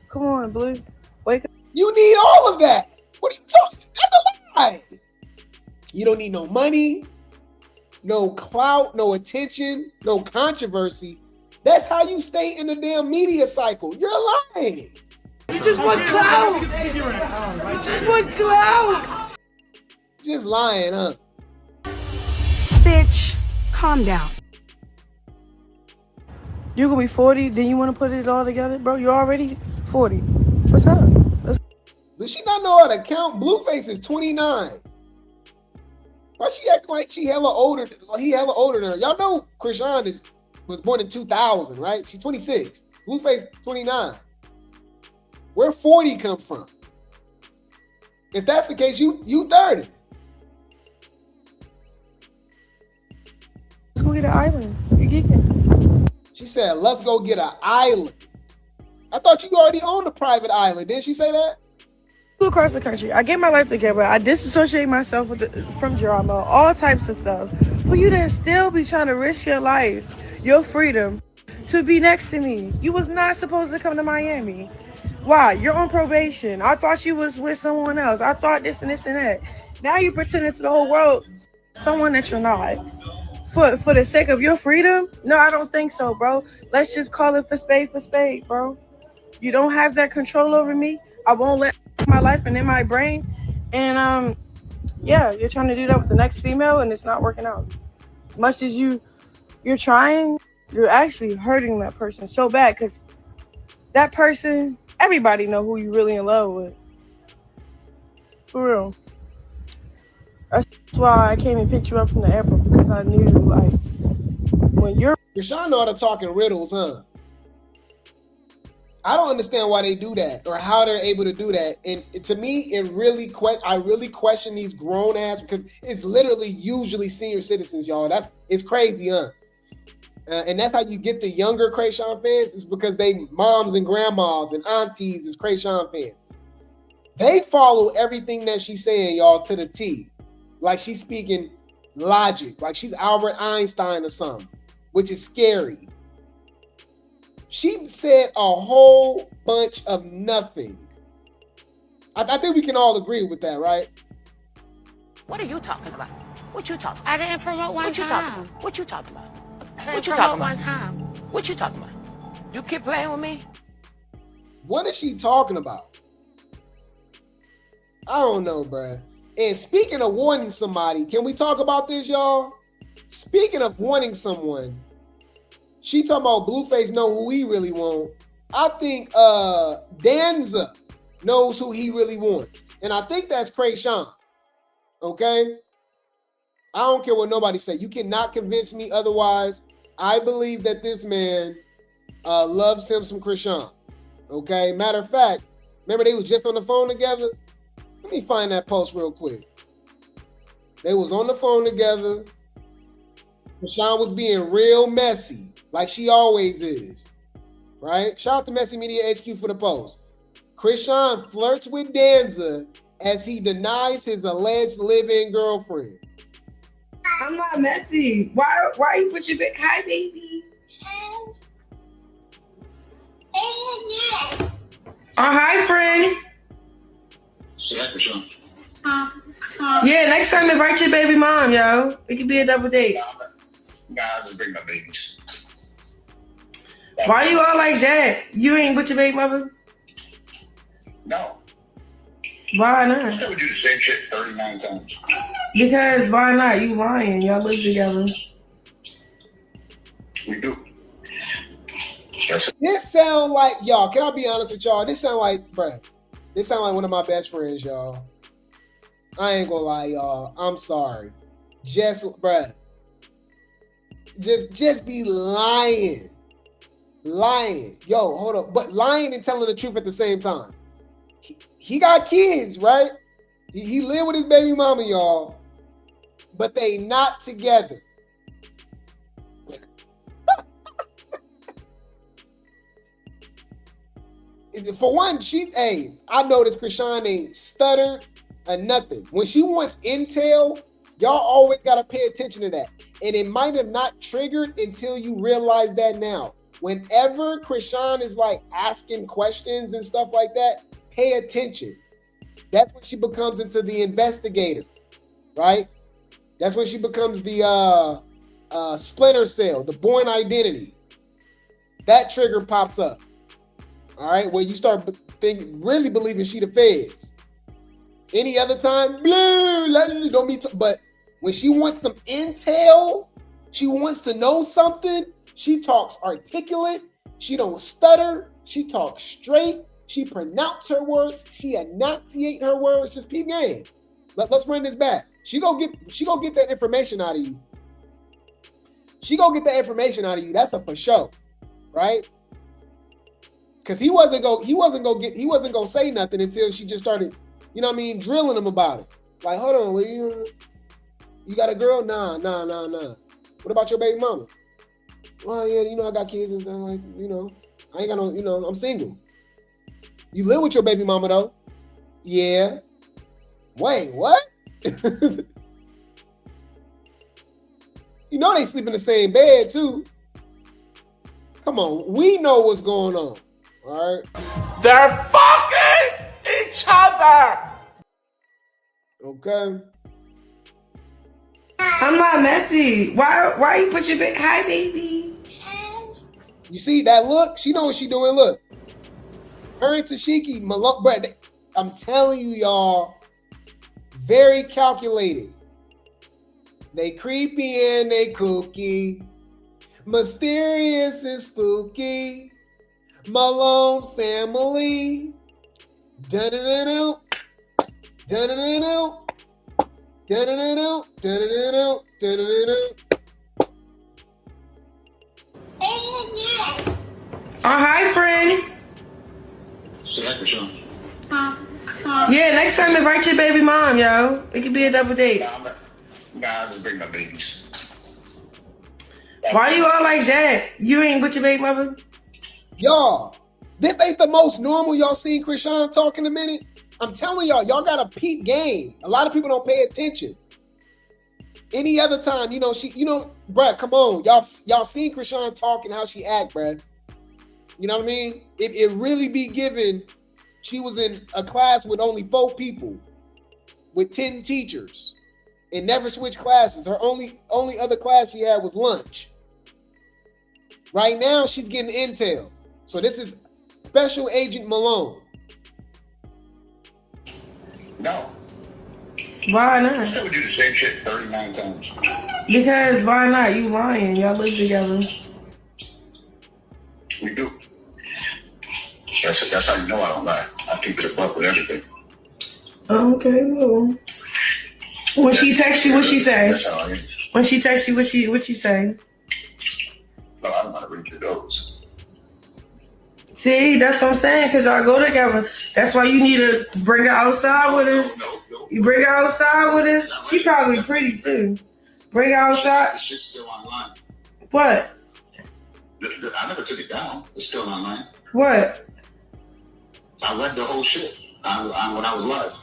Come on, Blue. Wake up. You need all of that. What are you talking? That's a lie. You don't need no money, no clout, no attention, no controversy. That's how you stay in the damn media cycle. You're lying. You just want clout. You just want clout. Just lying, huh? Bitch, calm down. You gonna be 40, then you wanna put it all together? Bro, you're already 40. What's up? Does she not know how to count? Blueface is 29. Why she acting like she hella older? He hella older than her. Y'all know Chrisean was born in 2000, right? She's 26. Blueface 29. Where 40 come from? If that's the case, you 30. Let's go get an island. You geeking. She said, let's go get an island. I thought you already owned a private island. Didn't she say that? Flew across the country. I get my life together. I disassociate myself from drama, all types of stuff. For you to still be trying to risk your life, your freedom, to be next to me. You was not supposed to come to Miami. Why? You're on probation. I thought you was with someone else. I thought this and this and that. Now you're pretending to the whole world someone that you're not. For the sake of your freedom? No, I don't think so, bro. Let's just call it for spade, bro. You don't have that control over me. I won't let my life and in my brain. And yeah, you're trying to do that with the next female and it's not working out. As much as you're trying, you're actually hurting that person so bad, because that person, everybody know who you really in love with. For real. That's why I came and picked you up from the airport, because I knew, like, when you're... Chrisean know how to talk in riddles, huh? I don't understand why they do that or how they're able to do that. And to me, I really question these grown ass, because it's literally usually senior citizens, y'all. It's crazy, huh? And that's how you get the younger Chrisean fans, is because they moms and grandmas and aunties is Chrisean fans. They follow everything that she's saying, y'all, to the T. Like she's speaking logic, like she's Albert Einstein or something, which is scary. She said a whole bunch of nothing. I think we can all agree with that, right? What are you talking about? What you talking about? I didn't promote one time. What you talking about? What you talking about? One time. What you talking about? You keep playing with me? What is she talking about? I don't know, bruh. And speaking of wanting somebody, can we talk about this, y'all? Speaking of wanting someone, she talking about Blueface know who he really want. I think Danza knows who he really wants. And I think that's Chrisean. Okay? I don't care what nobody say. You cannot convince me otherwise. I believe that this man loves him some Chrisean. Okay? Matter of fact, remember they was just on the phone together? Let me find that post real quick. They was on the phone together. Chrisean was being real messy, like she always is, right? Shout out to Messy Media HQ for the post. Chrisean flirts with Danza as he denies his alleged live-in girlfriend. I'm not messy. Why you put your big hi, baby? Oh, hi, friend. Yeah, next time invite your baby mom, yo. It could be a double date. Nah, I just bring my babies. Why you all like that? You ain't with your baby mother? No. Why not? I would do the same shit 39 times. Because why not? You lying. Y'all live together. We do. This sound like, y'all, can I be honest with y'all? This sound like, bruh, this sound like one of my best friends, y'all. I ain't gonna lie, y'all. I'm sorry. Just, bruh. Just be lying. Lying. Yo, hold up. But lying and telling the truth at the same time. He got kids, right? He live with his baby mama, y'all. But they not together. For one, I noticed Chrisean ain't stuttered or nothing. When she wants intel, y'all always got to pay attention to that. And it might have not triggered until you realize that now. Whenever Chrisean is like asking questions and stuff like that, pay attention. That's when she becomes into the investigator, right? That's when she becomes the Splinter Cell, the Born Identity. That trigger pops up. All right, where you start really believing she the feds. Any other time, don't be. But when she wants some intel, she wants to know something. She talks articulate. She don't stutter. She talks straight. She pronounce her words. She enunciate her words. Just peep game. Let's run this back. She gonna get that information out of you. She gonna get that information out of you. That's a for sure, right? Because he wasn't gonna say nothing until she just started, drilling him about it. Like, hold on, you got a girl? Nah. What about your baby mama? Well, yeah, I got kids and stuff, like, I ain't got no, I'm single. You live with your baby mama though? Yeah. Wait, what? They sleep in the same bed too. Come on, we know what's going on. All right. They're fucking each other. Okay. I'm not messy. Why you put your big hi, baby? You see that look? She knows what she doing. Look. Her and Tashiki, Malone, bro, I'm telling you, y'all, very calculated. They creepy and they kooky, mysterious and spooky. Malone family. Da-da-da-da. Da-da-da-da. Da-da-da-da. Da-da-da-da. Da-da-da-da. Oh, hi, friend. Yeah, next time invite your baby mom, yo. It could be a double date. Nah, I just bring my babies. Why you all like that? You ain't with your baby mother? Y'all, this ain't the most normal y'all seen Chrisean talk in a minute. I'm telling y'all got a peep game. A lot of people don't pay attention. Any other time, bruh, come on. Y'all seen Chrisean talk and how she act, bruh. You know what I mean? It really be given. She was in a class with only 4 people, with 10 teachers, and never switched classes. Her only other class she had was lunch. Right now, she's getting intel. So this is Special Agent Malone. No. Why not? I would do the same shit 39 times. Because why not? You lying. Y'all live together. We do. That's how you know I don't lie. I keep it a buck with everything. Okay, well. When she text you, what she say? That's how I am. When she text you, what she say? No, I don't know how to read the doors. See, that's what I'm saying, because y'all go together. That's why you need to bring her outside with us. You bring her outside with us. She probably pretty too. Bring her outside. The shit's still online. What? I never took it down. It's still online. What? I read the whole shit when I was live.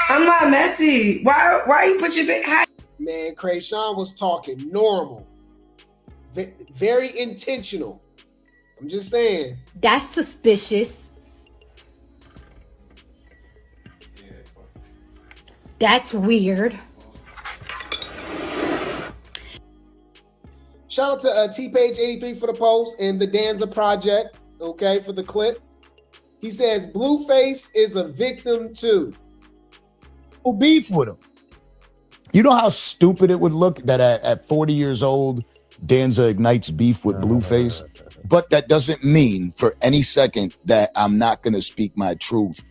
I'm not messy. Why you put your big high? Man, Chrisean was talking normal. Very intentional. I'm just saying. That's suspicious. That's weird. Shout out to T-Page83 for the post and the Danza Project, okay, for the clip. He says, Blueface is a victim too. Who beef with him? You know how stupid it would look that at 40 years old, Danza ignites beef with Blueface? But that doesn't mean for any second that I'm not going to speak my truth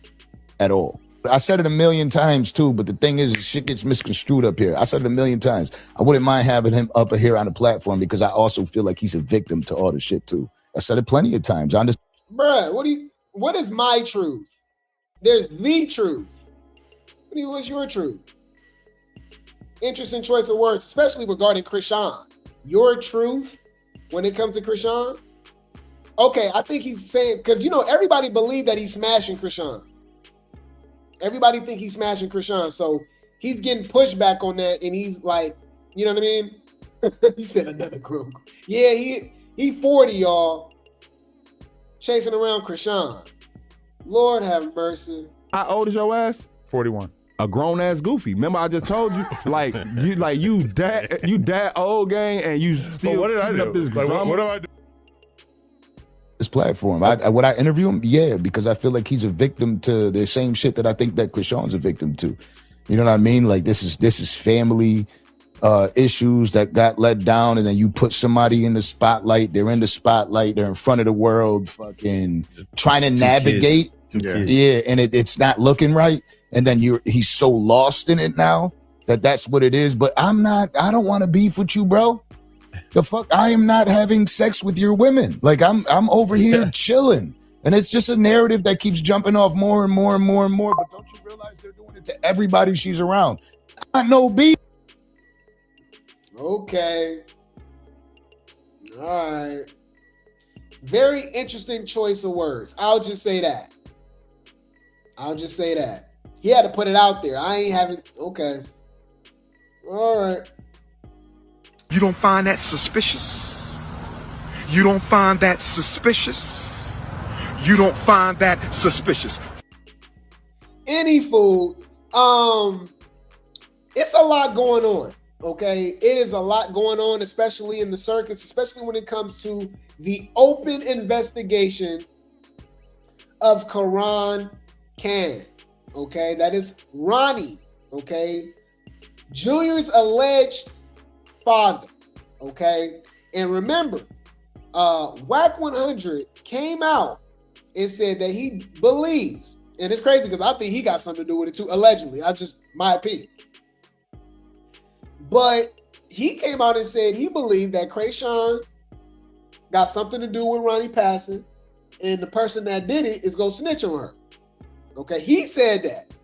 at all. I said it a million times too, but the thing is, shit gets misconstrued up here. I said it a million times. I wouldn't mind having him up here on the platform because I also feel like he's a victim to all the shit too. I said it plenty of times. I understand. Bruh, what is my truth? There's the truth. What's your truth? Interesting choice of words, especially regarding Chrisean. Your truth when it comes to Chrisean? Okay, I think he's saying, because everybody believe that he's smashing Chrisean. Everybody think he's smashing Chrisean, so he's getting pushback on that, and he's like, you know what I mean? He said another group. Yeah, he 40, y'all, chasing around Chrisean. Lord have mercy. How old is your ass? 41. A grown ass goofy. Remember, I just told you, you that old gang, and you still what did I do? up this Like, what do I do? This platform. Would I interview him? Yeah, because I feel like he's a victim to the same shit that I think that Chrisean's a victim to. You know what I mean? Like this is family issues that got let down, and then you put somebody in the spotlight. They're in the spotlight. They're in front of the world, fucking trying to navigate. Yeah, and it's not looking right. And then he's so lost in it now that's what it is. But I don't want to beef with you, bro. The fuck, I am not having sex with your women. Like I'm over here chilling. And it's just a narrative that keeps jumping off more and more and more and more. But don't you realize they're doing it to everybody she's around? Not no beef. Okay. All right. Very interesting choice of words. I'll just say that. He had to put it out there. I ain't having, okay. All right. You don't find that suspicious? You don't find that suspicious? You don't find that suspicious? Any food, it's a lot going on, okay? It is a lot going on, especially in the circuits, especially when it comes to the open investigation of Karan Khan, okay? That is Ronny, okay? Junior's alleged father, okay? And remember, Whack 100 came out and said that he believes, and it's crazy because I think he got something to do with it too, allegedly. My opinion. But he came out and said he believed that Chrisean got something to do with Ronny passing, and the person that did it is gonna snitch on her. Okay, he said that.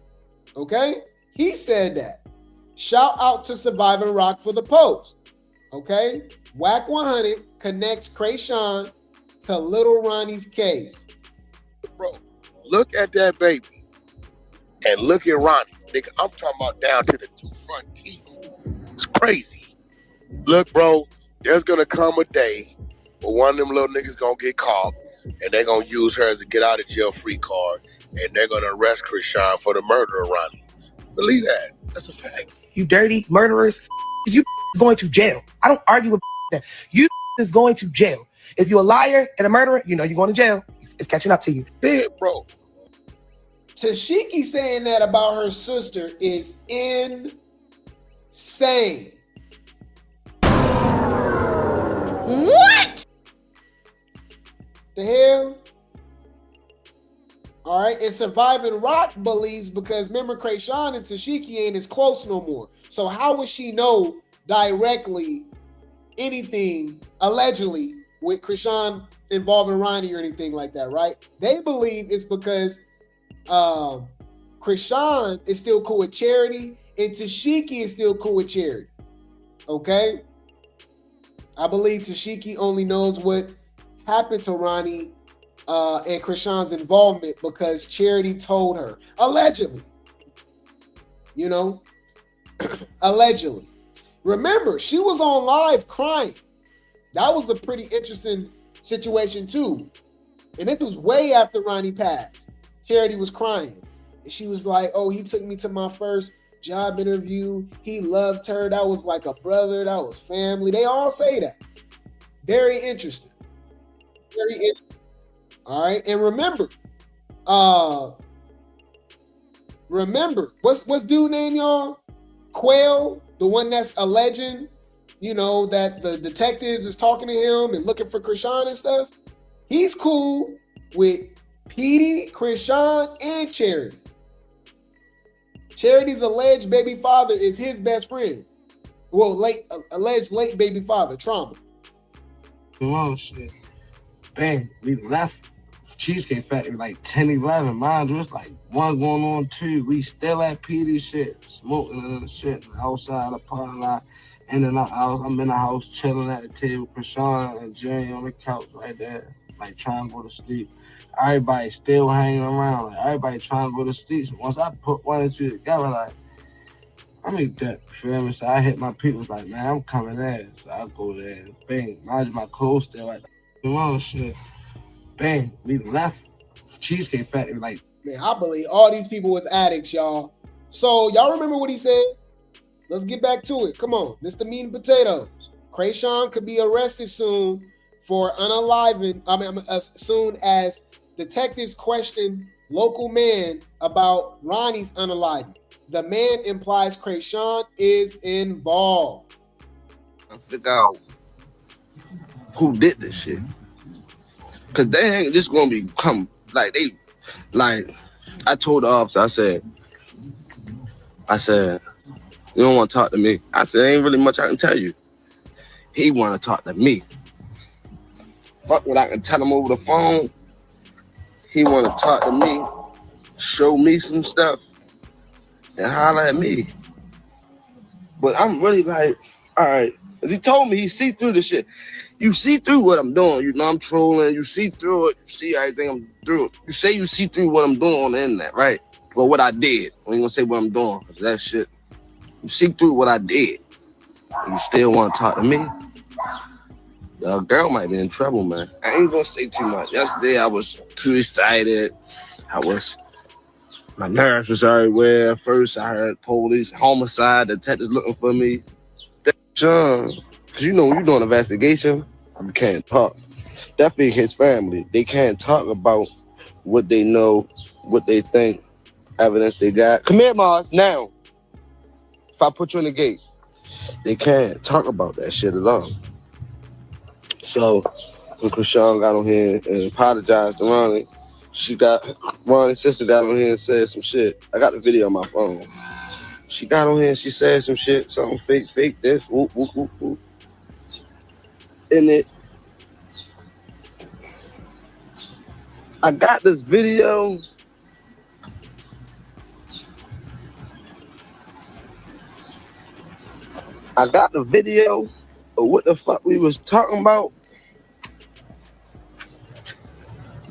Okay, he said that. Shout out to Survive and Rock for the post. Okay, Whack 100 connects Chrisean to Little Ronnie's case. Bro, look at that baby and look at Ronnie. Nigga, I'm talking about down to the 2 front teeth. It's crazy. Look, bro, there's gonna come a day where one of them little niggas gonna get caught and they're gonna use her as a get out of jail free card, and they're gonna arrest Chrisean for the murder of Ronnie. Believe that. That's a fact. You dirty murderers. You going to jail. I don't argue with that. You is going to jail. If you're a liar and a murderer, you know you're going to jail. It's catching up to you. Yeah, bro. Tashiki saying that about her sister is insane. What? The hell? All right, and Survive and Rock believes because remember Chrisean and Tashiki ain't as close no more. So how would she know directly anything allegedly with Chrisean involving Ronny or anything like that, right? They believe it's because Chrisean is still cool with Charity and Tashiki is still cool with Charity. Okay? I believe Tashiki only knows what happened to Ronny and Chrisean's involvement because Charity told her. Allegedly. You know? Allegedly. Remember, she was on live crying. That was a pretty interesting situation too. And this was way after Ronny passed. Charity was crying. And she was like, oh, he took me to my first job interview. He loved her. That was like a brother. That was family. They all say that. Very interesting. Very interesting. All right. And remember, what's dude name, y'all? Quail, the one that's alleging, you know, that the detectives is talking to him and looking for Chrisean and stuff. He's cool with Petey, Chrisean, and Charity. Charity's alleged baby father is his best friend. Well, alleged late baby father, Trauma. Oh shit. Bang, we left Cheesecake Factory like 10, 11. Mind you, it's like 1 going on 2. We still at Petey's shit, smoking and shit outside the parking lot. In and out, I'm in the house chilling at the table, Chrisean and Jerry on the couch right there, like trying to go to sleep. Everybody still hanging around, like everybody trying to go to sleep. So once I put 1 and 2 together, like, I make that, feel me? So I hit my people, like, man, I'm coming there. So I go there and bang, mind you, my clothes still at the oh shit. Bang, we left Cheesecake Factory, like. Man, I believe all these people was addicts, y'all. So y'all remember what he said? Let's get back to it. Come on, this the meat and potatoes. Chrisean could be arrested soon for unaliving. As soon as detectives question local man about Ronnie's unaliving. The man implies Chrisean is involved. I figure out who did this shit. Cause they ain't just gonna become like I told the officer, I said, you don't want to talk to me. I said, ain't really much I can tell you. He want to talk to me. Fuck what I can tell him over the phone. He want to talk to me, show me some stuff, and holler at me. But I'm really like, all right. Because he told me he see through the shit. You see through what I'm doing. You know I'm trolling. You see through it. You see everything I'm through. You say you see through what I'm doing on the internet, right? Well, what I did. I ain't gonna say what I'm doing, because that shit. You see through what I did. And you still want to talk to me? The girl might be in trouble, man. I ain't gonna say too much. Yesterday, I was too excited. My nerves was everywhere. First, I heard police, homicide, detectives looking for me. John, because you know when you're doing an investigation, you can't talk. Definitely his family. They can't talk about what they know, what they think, evidence they got. Come here, Mars, now. If I put you in the gate, they can't talk about that shit at all. So when Chrisean got on here and apologized to Ronny, Ronnie's sister got on here and said some shit. I got the video on my phone. She got on here and she said some shit, something fake this, whoop, whoop, whoop, whoop. And I got this video. I got the video of what the fuck we was talking about.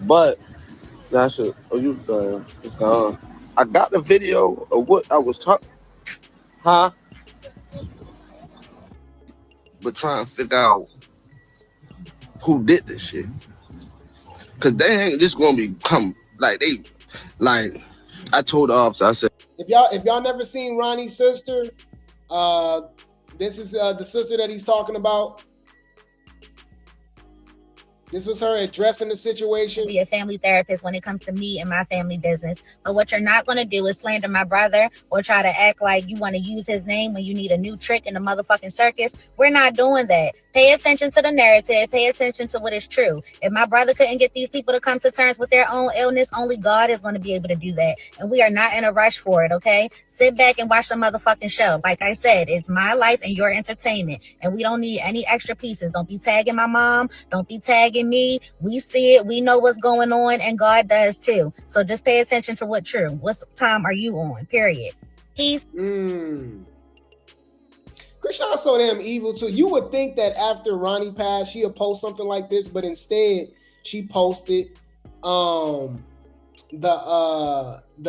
But that shit, it's gone. I got the video of what I was talking. Huh? But trying to figure out who did this shit. Cause they ain't just gonna become like I told the officer, I said, if y'all never seen Ronnie's sister, this is the sister that he's talking about. This was her addressing the situation. Be a family therapist when it comes to me and my family business. But what you're not going to do is slander my brother or try to act like you want to use his name when you need a new trick in the motherfucking circus. We're not doing that. Pay attention to the narrative. Pay attention to what is true. If my brother couldn't get these people to come to terms with their own illness, only God is going to be able to do that. And we are not in a rush for it, okay? Sit back and watch the motherfucking show. Like I said, it's my life and your entertainment. And we don't need any extra pieces. Don't be tagging my mom. Don't be tagging me. We see it. We know what's going on. And God does too. So just pay attention to what's true. What time are you on? Period. Peace. Chrisean's so damn evil too. You would think that after Ronny passed, she'll post something like this, but instead she posted the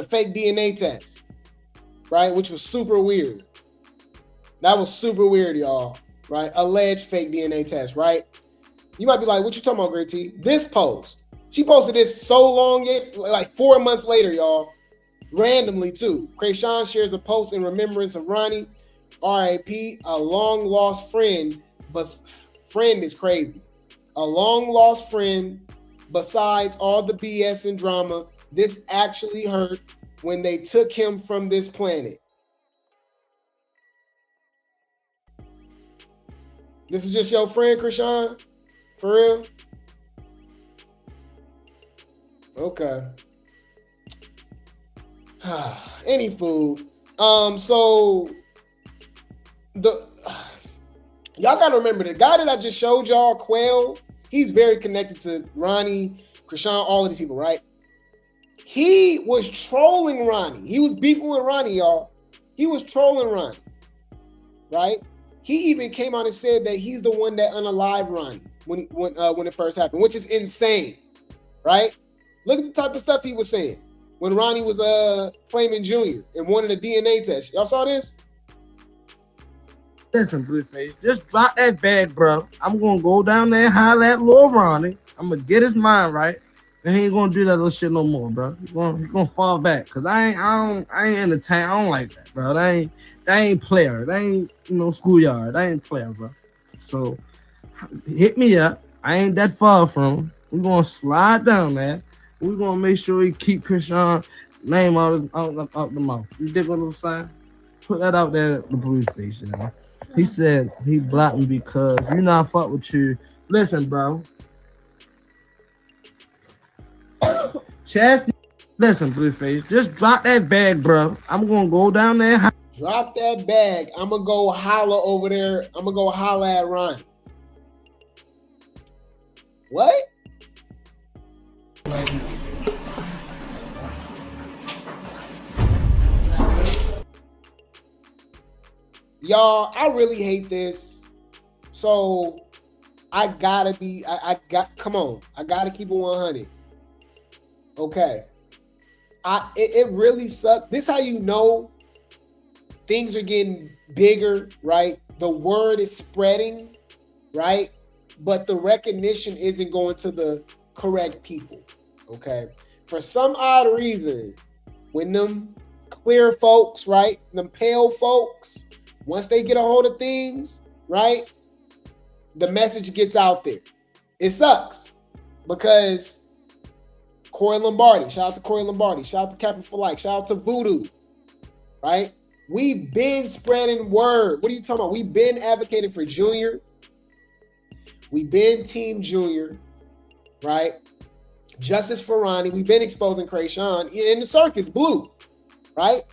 fake DNA test, right? Which was super weird. That was super weird, y'all. Right? Alleged fake DNA test, right? You might be like, what you talking about, Grape Tea? This post. She posted this so long, like 4 months later, y'all. Randomly, too. Chrisean shares a post in remembrance of Ronny, R.I.P., a long-lost friend, but friend is crazy. A long-lost friend, besides all the BS and drama, this actually hurt when they took him from this planet. This is just your friend, Chrisean? For real? Okay. Any food. So y'all gotta remember the guy that I just showed y'all, Quail, he's very connected to Ronny, Chrisean, all of these people, right? He was trolling Ronny. He was beefing with Ronny, y'all. He was trolling Ronny, right? He even came out and said that he's the one that unalived Ronny when it first happened, which is insane, right? Look at the type of stuff he was saying when Ronny was claiming Junior and wanted a DNA test. Y'all saw this? Listen, Blueface, just drop that bag, bro. I'm gonna go down there and holler at Lil Ronny. I'm gonna get his mind right, and he ain't gonna do that little shit no more, bro. He's gonna fall back, cause I ain't entertained. I don't like that, bro. That ain't player. That ain't schoolyard. That ain't player, bro. So hit me up. I ain't that far from him. We're gonna slide down, man. We're gonna make sure we keep Chrisean name out the mouth. You dig what I'm saying? Put that out there at the Blueface, you know. He said he blocked me because you not fuck with you. Listen, bro. Chastity, listen, Blueface, just drop that bag, bro. I'm gonna go down there. Drop that bag. I'm gonna go holler over there. I'm gonna go holler at Ronny. What? Y'all, I really hate this. So I gotta be, come on. I gotta keep it 100. Okay. It really sucks. This how you know things are getting bigger, right? The word is spreading, right? But the recognition isn't going to the correct people, okay? For some odd reason, when them clear folks, right? Them pale folks, once they get a hold of things, right? The message gets out there. It sucks because Corey Lombardi, shout out to Corey Lombardi, shout out to Captain for Life, shout out to Voodoo, right? We've been spreading word. What are you talking about? We've been advocating for Junior. We've been Team Junior, right? Justice for Ronny. We've been exposing Chrisean in the circus, Blue, right?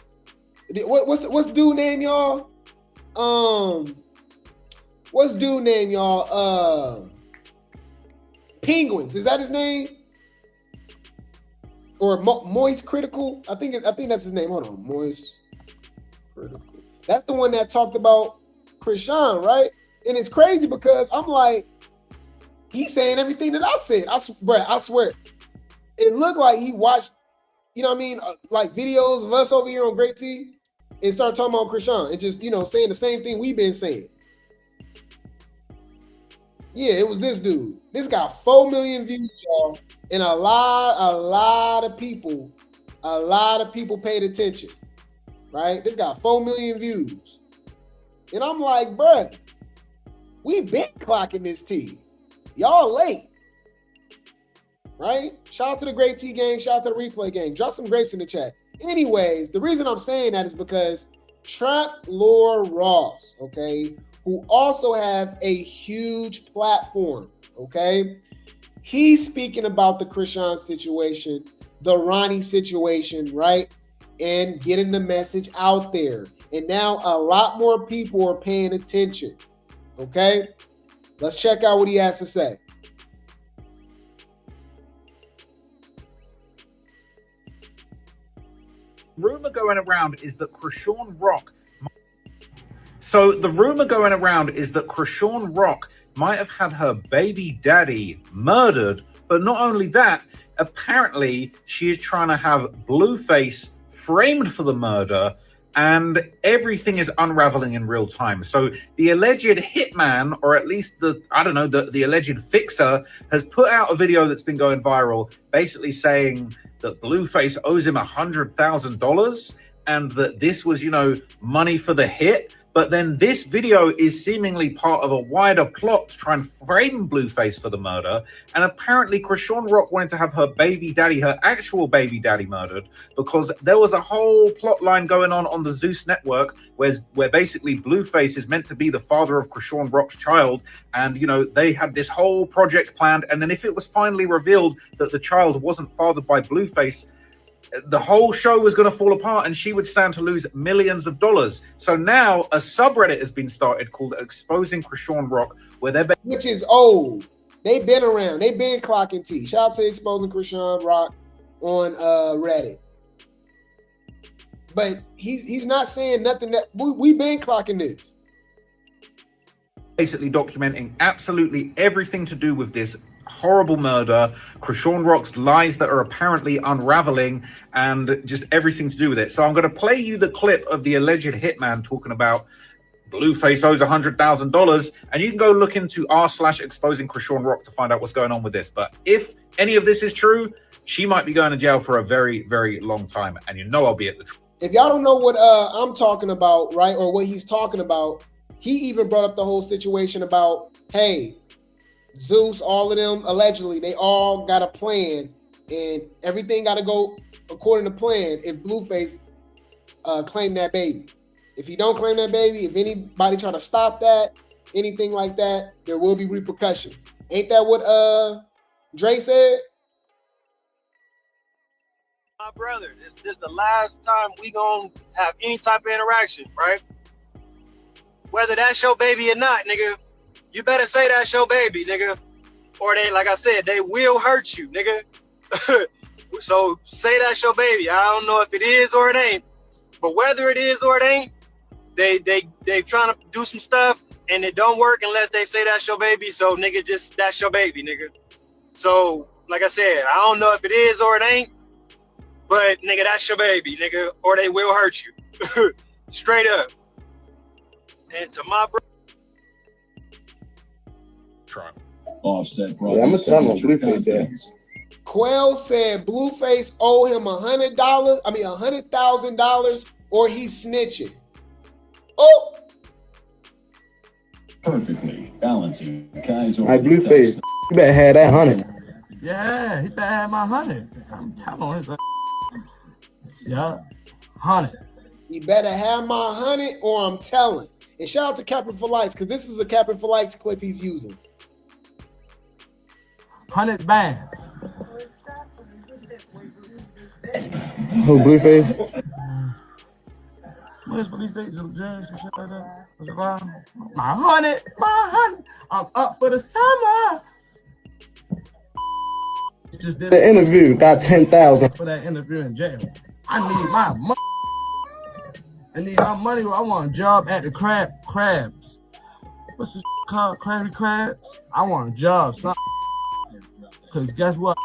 What's dude name, y'all? What's dude name, y'all? Penguins. Is that his name? Or Moist Critical? I think that's his name. Hold on, Moist Critical. That's the one that talked about Chrisean, right? And it's crazy because I'm like, he's saying everything that I said. I swear. It looked like he watched, you know what I mean, like videos of us over here on Grape Tea and started talking about Chrisean and just, saying the same thing we've been saying. Yeah, it was this dude. This got 4 million views, y'all. And a lot of people paid attention, right? This got 4 million views. And I'm like, bruh, we been clocking this tea. Y'all late, right? Shout out to the Grape Tea gang. Shout out to the replay gang. Drop some grapes in the chat. Anyways, the reason I'm saying that is because Trap Lord Ross, okay, who also have a huge platform, okay? He's speaking about the Chrisean situation, the Ronny situation, right? And getting the message out there. And now a lot more people are paying attention, okay? Let's check out what he has to say. Rumor going around is that Chrisean Rock. So the rumor going around is that Chrisean Rock might have had her baby daddy murdered, but not only that, apparently she is trying to have Blueface framed for the murder, and everything is unraveling in real time. So the alleged hitman, or at least the alleged fixer, has put out a video that's been going viral, basically saying that Blueface owes him $100,000 and that this was, money for the hit. But then this video is seemingly part of a wider plot to try and frame Blueface for the murder. And apparently Chrisean Rock wanted to have her baby daddy, her actual baby daddy, murdered because there was a whole plot line going on the Zeus network where basically Blueface is meant to be the father of Chrisean Rock's child. And, they had this whole project planned. And then if it was finally revealed that the child wasn't fathered by Blueface, the whole show was going to fall apart and she would stand to lose millions of dollars. So now a subreddit has been started called Exposing Chrisean Rock, where which is old. They've been around. They've been clocking tea. Shout out to Exposing Chrisean Rock on Reddit. But he's not saying nothing that we've been clocking this. Basically documenting absolutely everything to do with this horrible murder, Chrisean Rock's lies that are apparently unraveling, and just everything to do with it. So I'm going to play you the clip of the alleged hitman talking about Blueface owes $100,000, and you can go look into r/exposing Chrisean Rock to find out what's going on with this. But if any of this is true, she might be going to jail for a very, very long time, and I'll be at the truth. If y'all don't know what I'm talking about, right, or what he's talking about, he even brought up the whole situation about, hey, Zeus, all of them, allegedly, they all got a plan, and everything got to go according to plan if Blueface claim that baby. If he don't claim that baby, if anybody try to stop that, anything like that, there will be repercussions. Ain't that what Dre said? My brother, this is the last time we gonna have any type of interaction, right? Whether that's your baby or not, nigga, you better say that's your baby, nigga. Or they, like I said, they will hurt you, nigga. So say that's your baby. I don't know if it is or it ain't, but whether it is or it ain't, they trying to do some stuff and it don't work unless they say that's your baby. So nigga, just that's your baby, nigga. So like I said, I don't know if it is or it ain't, but nigga, that's your baby, nigga, or they will hurt you. Straight up. And to my brother. Offset, bro. Yeah, I'm gonna tell him Blueface that. Quell said Blueface owe him $100,000, or he's snitching. Oh, Perfectly balancing guys. My Blueface, you better have that 100. Yeah, he better have my 100. I'm telling him. Yeah, 100. he better have my 100 or I'm telling. And shout out to Captain for Lights, because this is a Captain for Lights clip he's using. 100 bands. Who, Blueface? What's Blueface? My 100. I'm up for the summer. Just did The interview got 10,000 for that interview in jail. I need my money. I need my money. I want a job at the crabs. What's this called? Krabby Crabs? I want a job, son. Cause guess what?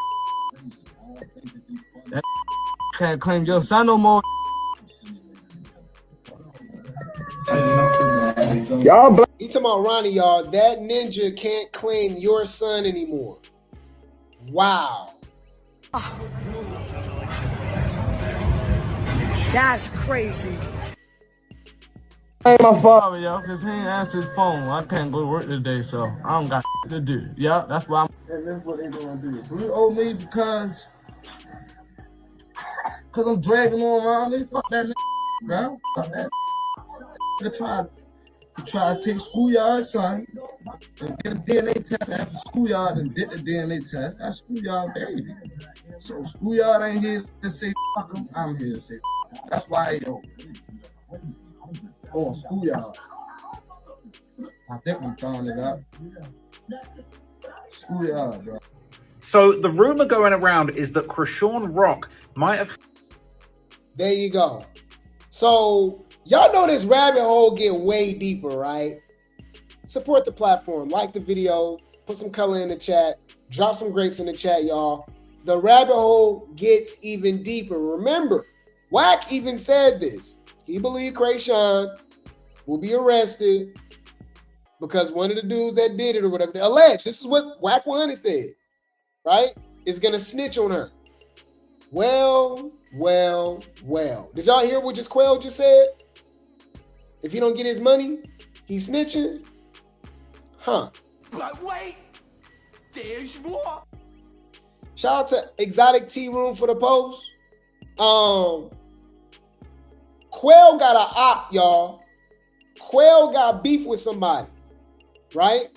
That can't claim your son no more. Y'all He talking about Ronny, y'all. That ninja can't claim your son anymore. Wow. That's crazy. Ain't my father, y'all, cause he ain't answer his phone. I can't go to work today, so I don't got to do. Yeah, that's why and that's what they gonna do. You owe me because I'm dragging on around. They fuck that nigga, bro. Fuck that. They try to take schoolyard, son, and get a DNA test after schoolyard and did the DNA test. That's schoolyard, baby. So schoolyard ain't here to say fuck him. I'm here to say fuck him. That's why he owe me. Oh, schoolyard. I think I'm throwing it up. Schoolyard, bro. So the rumor going around is that Chrisean Rock might have. There you go. So Y'all know this rabbit hole get way deeper, right? Support the platform. Like the video. Put some color in the chat. Drop some grapes in the chat, y'all. The rabbit hole gets even deeper. Remember, Wack even said this. He believed Chrisean will be arrested because one of the dudes that did it or whatever, they alleged, this is what Wack 100 said, right? Is going to snitch on her. Well. Did y'all hear what Quell just said? If he don't get his money, he's snitching? Huh. But wait, there's more. Shout out to Exotic Tea Room for the post. Quell got an op, y'all. Quell got beef with somebody, right?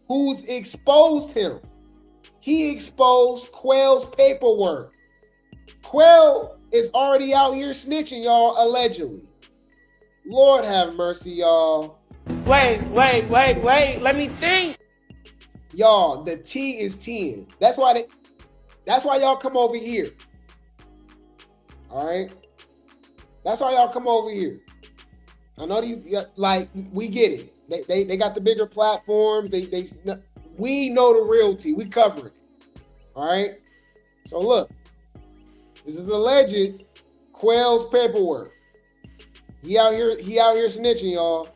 Who's exposed him. He exposed Quell's paperwork. Quell is already out here snitching, y'all, allegedly. Lord have mercy, y'all. Wait. Let me think. Y'all, the T is 10. That's why y'all come over here. All right? That's why y'all come over here. I know these, like, we get it. They got the bigger platforms. We know the real T. We cover it. All right? So look, this is alleged Quell's paperwork. He out here snitching, y'all.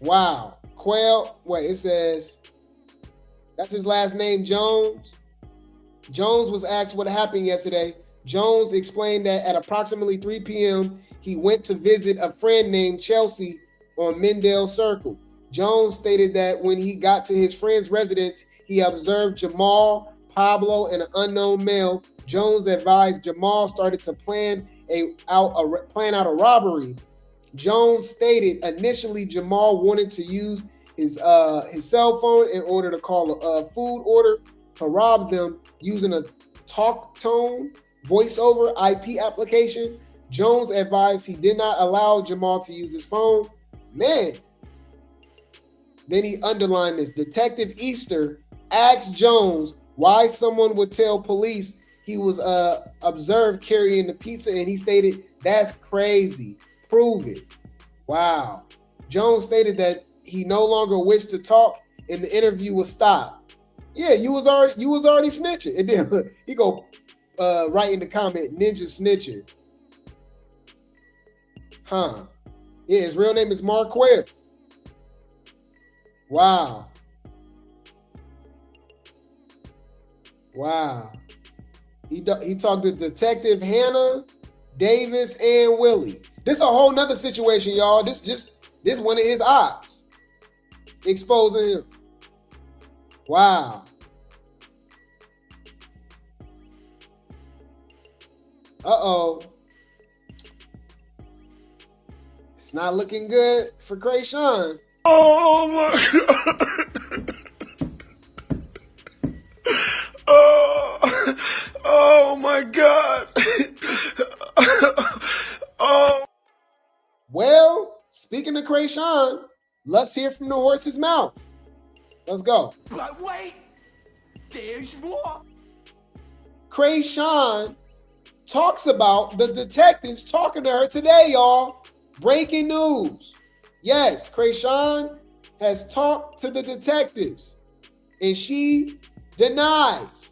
Wow. Quell, wait, it says, that's his last name, Jones. Jones was asked what happened yesterday. Jones explained that at approximately 3 p.m., he went to visit a friend named Chelsea on Mendel Circle. Jones stated that when he got to his friend's residence, he observed Jamal, Pablo, and an unknown male. Jones advised Jamal started to plan out a robbery. Jones stated initially Jamal wanted to use his cell phone in order to call a food order to rob them using a talk tone voiceover IP application. Jones advised he did not allow Jamal to use his phone. Man. Then he underlined this. Detective Easter asked Jones why someone would tell police he was observed carrying the pizza, and he stated, "That's crazy. Prove it." Wow. Jones stated that he no longer wished to talk, and the interview was stopped. Yeah, you was already snitching. And then he go write in the comment, "Ninja snitching." Huh. Yeah, his real name is Mark Quell. Wow. He talked to Detective Hannah, Davis, and Willie. This a whole nother situation, y'all. This one of his ops exposing him. Wow. Uh-oh. It's not looking good for Chrisean. Oh my God. Oh my God. Oh. Well, speaking of Chrisean, let's hear from the horse's mouth. Let's go. But wait, there's more. Chrisean talks about the detectives talking to her today, y'all. Breaking news. Yes, Chrisean has talked to the detectives, and she denies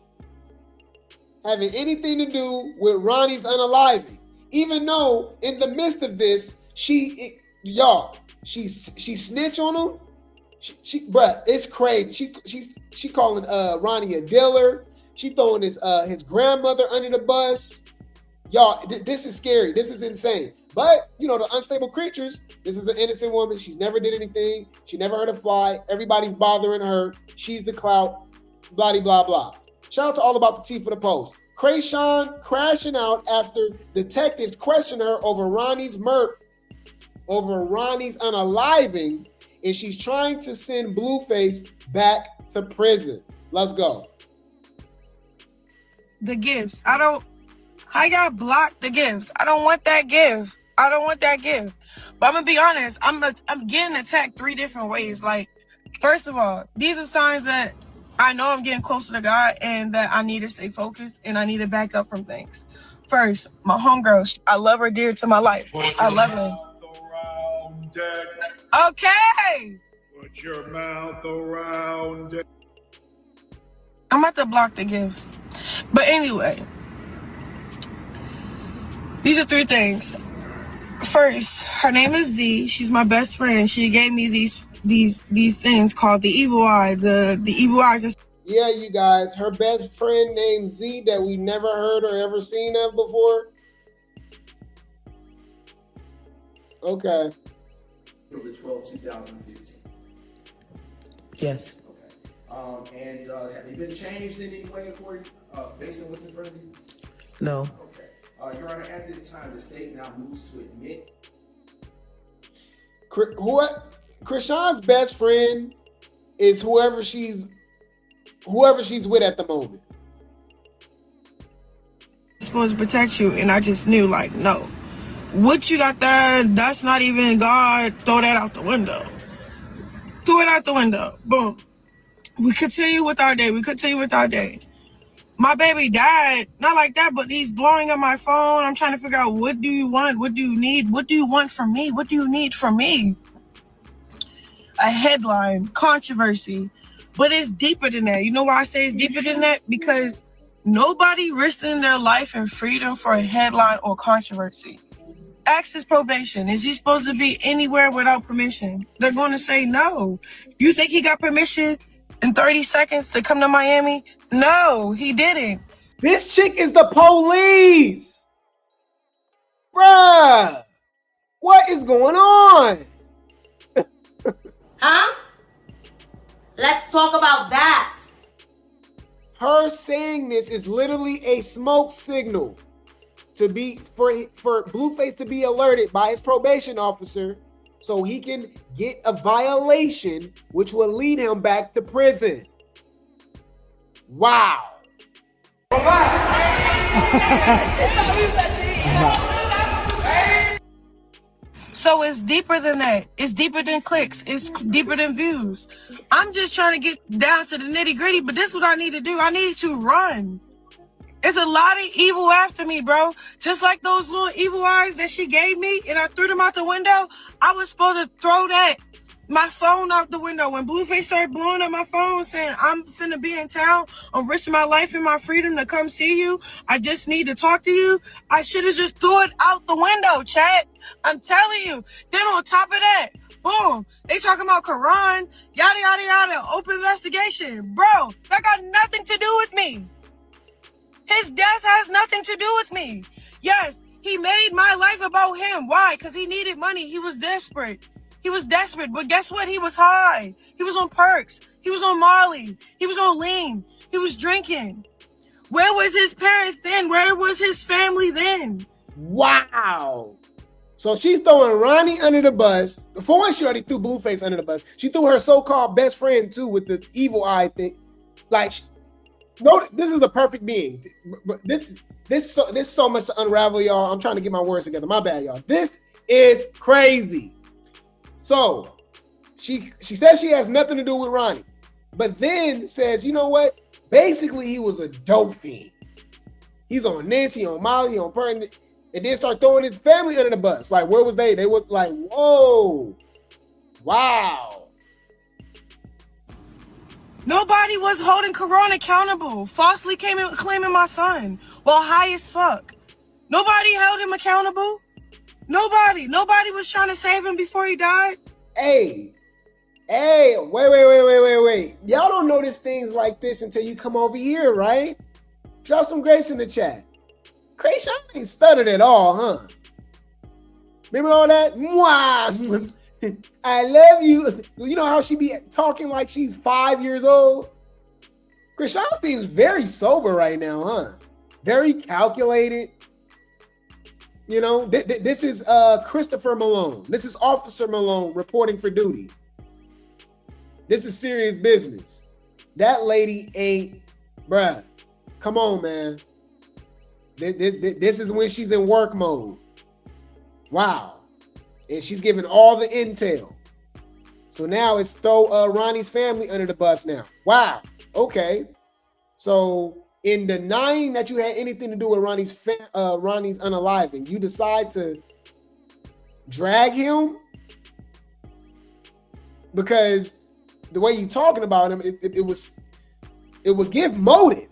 having anything to do with Ronny's unaliving. Even though in the midst of this, she snitched on him. Bruh, it's crazy. She calling Ronny a dealer. She throwing his grandmother under the bus. Y'all, this is scary. This is insane. But, you know, the unstable creatures, this is an innocent woman. She's never did anything. She never heard a fly. Everybody's bothering her. She's the clout. Blah, blah, blah. Shout out to All About the Tea for the post. Chrisean crashing out after detectives question her over Ronny's unaliving, and she's trying to send Blueface back to prison. Let's go. The gifts. I got blocked the gifts. I don't want that gift. But I'm gonna be honest. I'm getting attacked 3 different ways. Like, first of all, these are signs that I know I'm getting closer to God and that I need to stay focused and I need to back up from things. First, my homegirl, I love her dear to my life. I love her. Okay. Put your mouth around it. I'm about to block the gifts. But anyway, these are three things. First, her name is Z. She's my best friend. She gave me these things called the evil eye. The evil eyes. Yeah, you guys, her best friend named Z that we never heard or ever seen of before. Okay. The 12/2015. Yes. Okay. And have they been changed in any way according, based on what's in front of you? No. Okay. Your Honor, at this time, the state now moves to admit. Chrisean's best friend is whoever she's with at the moment. Supposed to protect you, and I just knew, like, no. What you got there, that's not even God. Throw that out the window. Throw it out the window. Boom. We continue with our day. My baby died, not like that, but he's blowing up my phone. I'm trying to figure out, what do you want? What do you need? What do you want from me? What do you need from me? A headline, controversy. But it's deeper than that. You know why I say it's deeper than that? Because nobody risking their life and freedom for a headline or controversy. Ask his probation. Is he supposed to be anywhere without permission? They're going to say no. You think he got permission in 30 seconds to come to Miami? No, he didn't. This chick is the police. Bruh. What is going on? Huh? Let's talk about that. Her saying this is literally a smoke signal to be for Blueface to be alerted by his probation officer so he can get a violation which will lead him back to prison. Wow. So it's deeper than that. It's deeper than clicks. It's deeper than views. I'm just trying to get down to the nitty gritty, but this is what I need to do. I need to run. It's a lot of evil after me, bro. Just like those little evil eyes that she gave me and I threw them out the window. I was supposed to throw my phone out the window. When Blueface started blowing up my phone saying, I'm finna be in town, I'm risking my life and my freedom to come see you, I just need to talk to you, I should have just threw it out the window, chat. I'm telling you. Then on top of that, boom, they talking about Quran, yada, yada, yada, open investigation. Bro, that got nothing to do with me. His death has nothing to do with me. Yes, he made my life about him. Why? Because he needed money. He was desperate. But guess what? He was high. He was on perks. He was on Molly. He was on LLING. He was drinking. Where was his parents then? Where was his family then? Wow. So she's throwing Ronny under the bus. For one, she already threw Blueface under the bus. She threw her so-called best friend too with the evil eye thing. Like, no, this is the perfect being. But this so much to unravel, y'all. I'm trying to get my words together. My bad, y'all. This is crazy. So she says she has nothing to do with Ronny, but then says, you know what? Basically, he was a dope fiend. He's on this, he on Molly, he on Pertin, and then start throwing his family under the bus. Like, where was they? They was like, whoa, wow. Nobody was holding Quran accountable. Falsely claiming my son while high as fuck. Nobody held him accountable. Nobody was trying to save him before he died. Hey, wait. Y'all don't notice things like this until you come over here, right? Drop some grapes in the chat. Chrisean ain't stuttered at all, huh? Remember all that? Mwah! I love you. You know how she be talking like she's 5 years old? Chrisean seems very sober right now, huh? Very calculated. You know, this is Christopher Malone. This is Officer Malone reporting for duty. This is serious business. That lady ain't, bruh. Come on, man. This is when she's in work mode. Wow. And she's giving all the intel. So now it's throw Ronny's family under the bus now. Wow. Okay. So in denying that you had anything to do with Ronnie's unaliving, you decide to drag him because the way you talking about him, it would give motive.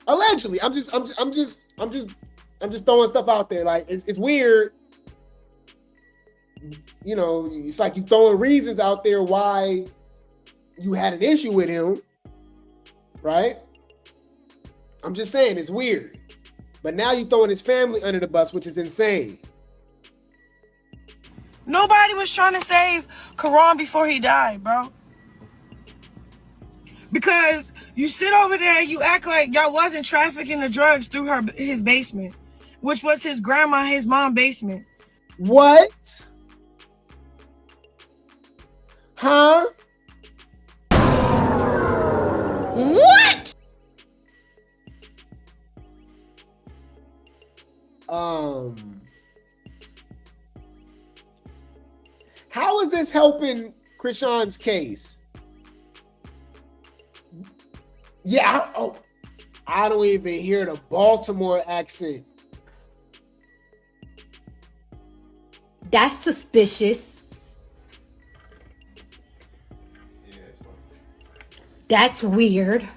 Allegedly, I'm just throwing stuff out there. Like it's weird. You know, it's like you throwing reasons out there why you had an issue with him, right? I'm just saying it's weird. But now you throwing his family under the bus, which is insane. Nobody was trying to save Karan before he died, bro. Because you sit over there, you act like y'all wasn't trafficking the drugs through his basement, which was his grandma, his mom's basement. What? Huh? What? How is this helping Chrisean's case? Yeah, I don't even hear the Baltimore accent. That's suspicious. That's weird.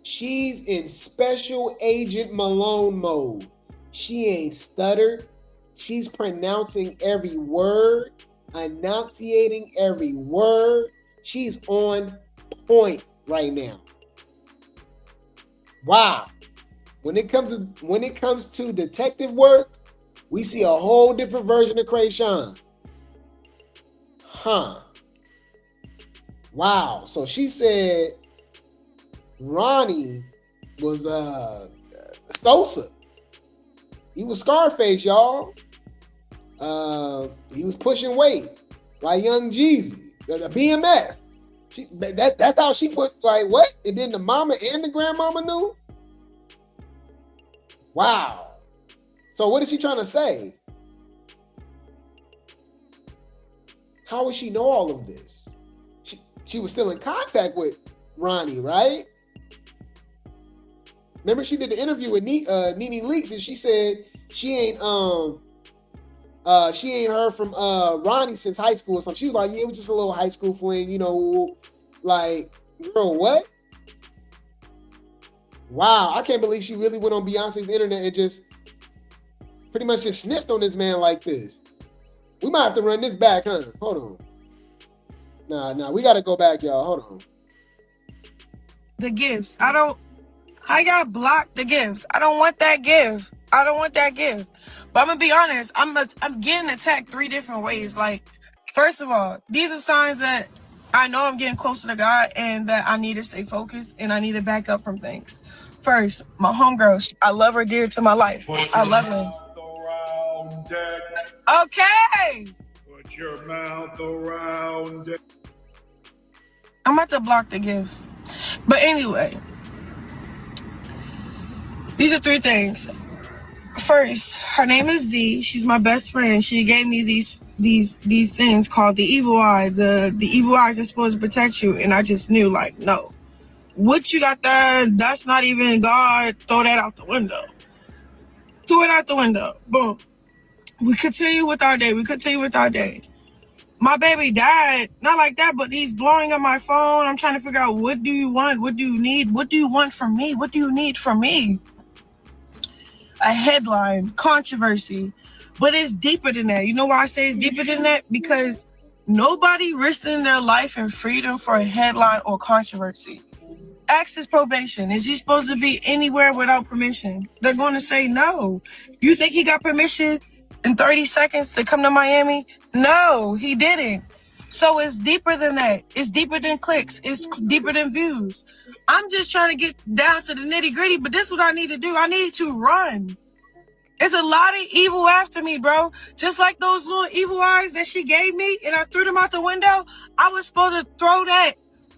She's in Special Agent Malone mode. She ain't stuttered. She's pronouncing every word, enunciating every word. She's on point right now. Wow. When it comes to detective work, we see a whole different version of Chrisean. Huh. Wow. So she said Ronny was Sosa. He was Scarface, y'all. He was pushing weight like Young Jeezy, the BMF. That's how she put, like, what? And then the mama and the grandmama knew? Wow. So what is she trying to say? How would she know all of this? She was still in contact with Ronny, right? Remember, she did the interview with Nene Leakes, and she said she ain't heard from Ronny since high school or something. She was like, yeah, it was just a little high school fling, you know, like, girl, what? Wow, I can't believe she really went on Beyonce's internet and just pretty much just sniffed on this man like this. We might have to run this back, huh? Hold on. Nah, we gotta go back, y'all. Hold on. The gifts. How y'all block the gifts? I don't want that gift. I don't want that gift. But I'm gonna be honest, I'm getting attacked 3 different ways. Like, first of all, these are signs that I know I'm getting closer to God and that I need to stay focused and I need to back up from things. First, my homegirl, I love her dear to my life. I love her. Okay. Put your mouth around it. I'm about to block the gifts. But anyway, these are 3 things. First, her name is Z. She's my best friend. She gave me these things called the evil eye. The evil eyes are supposed to protect you. And I just knew, like, no. What you got there, that's not even God. Throw that out the window. Throw it out the window. Boom. We continue with our day. My baby died, not like that, but he's blowing up my phone. I'm trying to figure out, what do you want? What do you need? What do you want from me? What do you need from me? A headline, controversy. But it's deeper than that. You know why I say it's deeper than that? Because nobody risking their life and freedom for a headline or controversy. Ask his probation. Is he supposed to be anywhere without permission? They're going to say no. You think he got permission in 30 seconds to come to Miami? No, he didn't. So it's deeper than that. It's deeper than clicks. It's deeper than views. I'm just trying to get down to the nitty gritty, but this is what I need to do. I need to run. It's a lot of evil after me, bro. Just like those little evil eyes that she gave me and I threw them out the window. I was supposed to throw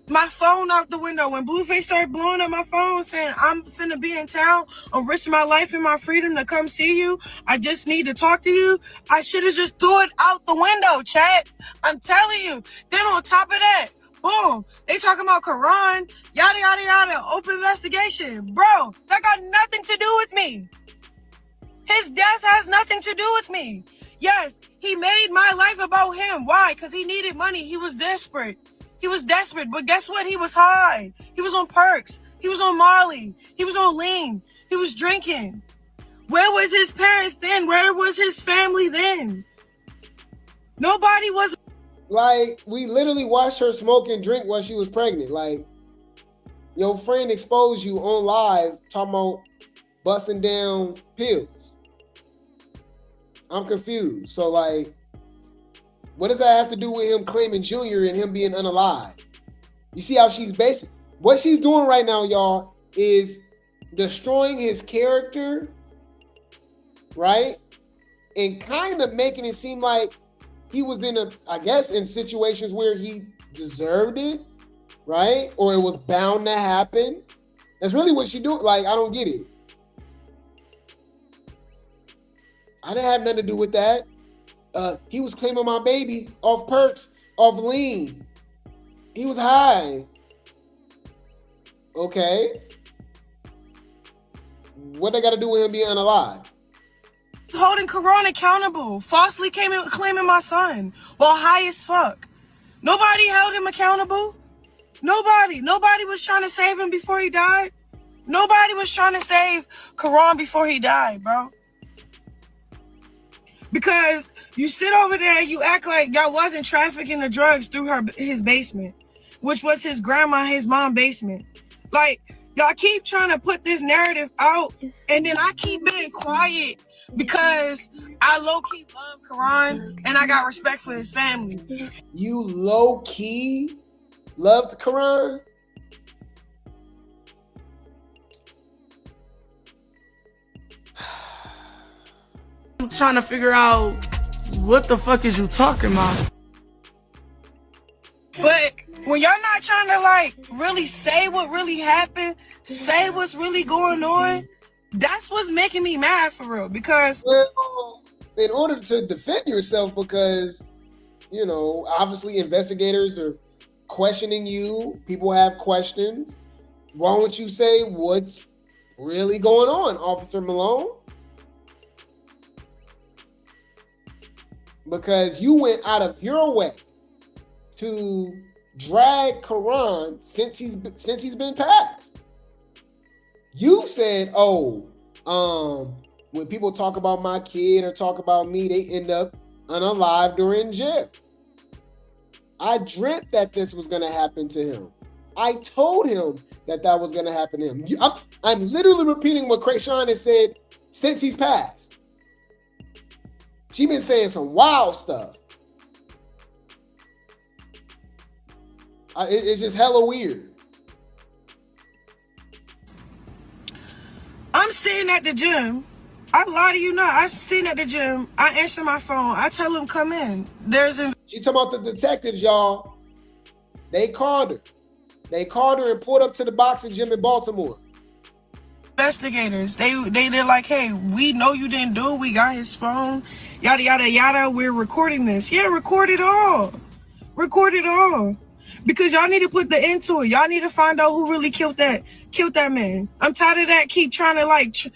my phone out the window. When Blueface started blowing up my phone saying, I'm finna be in town, I'm risking my life and my freedom to come see you, I just need to talk to you, I should have just threw it out the window, chat. I'm telling you. Then on top of that, Boom. They talking about Quran, yada, yada, yada, open investigation. Bro, that got nothing to do with me. His death has nothing to do with me. Yes, he made my life about him. Why? Because he needed money. He was desperate. He was desperate. But guess what? He was high. He was on perks. He was on Molly. He was on LLING. He was drinking. Where was his parents then? Where was his family then? Nobody was. Like, we literally watched her smoke and drink while she was pregnant. Like, your friend exposed you on live talking about busting down pills. I'm confused. So, like, what does that have to do with him claiming Junior and him being unalive? You see how she's basically, what she's doing right now, y'all, is destroying his character, right? And kind of making it seem like he was in in situations where he deserved it, right? Or it was bound to happen. That's really what she doing. Like, I don't get it. I didn't have nothing to do with that. He was claiming my baby off perks, off LLING. He was high. Okay. What they got to do with him being unalive? Holding Quran accountable, falsely claiming my son while high as fuck. Nobody held him accountable. Nobody was trying to save him before he died. Nobody was trying to save Quran before he died, bro. Because you sit over there, you act like y'all wasn't trafficking the drugs through his basement, which was his grandma, his mom basement. Like, y'all keep trying to put this narrative out, and then I keep being quiet because I low-key love Quran and I got respect for his family. You low-key loved Quran? I'm trying to figure out what the fuck is you talking about. But when y'all not trying to like really say what really happened, say what's really going on, that's what's making me mad for real. Because in order to defend yourself, because you know, obviously investigators are questioning you, people have questions. Why don't you say what's really going on, Officer Malone? Because you went out of your way to drag Quran since he's been passed. You said, when people talk about my kid or talk about me, they end up unalive during jail. I dreamt that this was going to happen to him. I told him that was going to happen to him. I'm literally repeating what Chrisean has said since he's passed. She been saying some wild stuff. It's just hella weird. I'm sitting at the gym. I lie to you not. I'm sitting at the gym. I answer my phone. I tell him come in. She talking about the detectives, y'all. They called her. They called her and pulled up to the boxing gym in Baltimore. Investigators. They're like, hey, we know you didn't do it. We got his phone. Yada yada yada. We're recording this. Yeah, record it all. Record it all. Because y'all need to put the end to it. Y'all need to find out who really killed that man. I'm tired of that. Keep trying to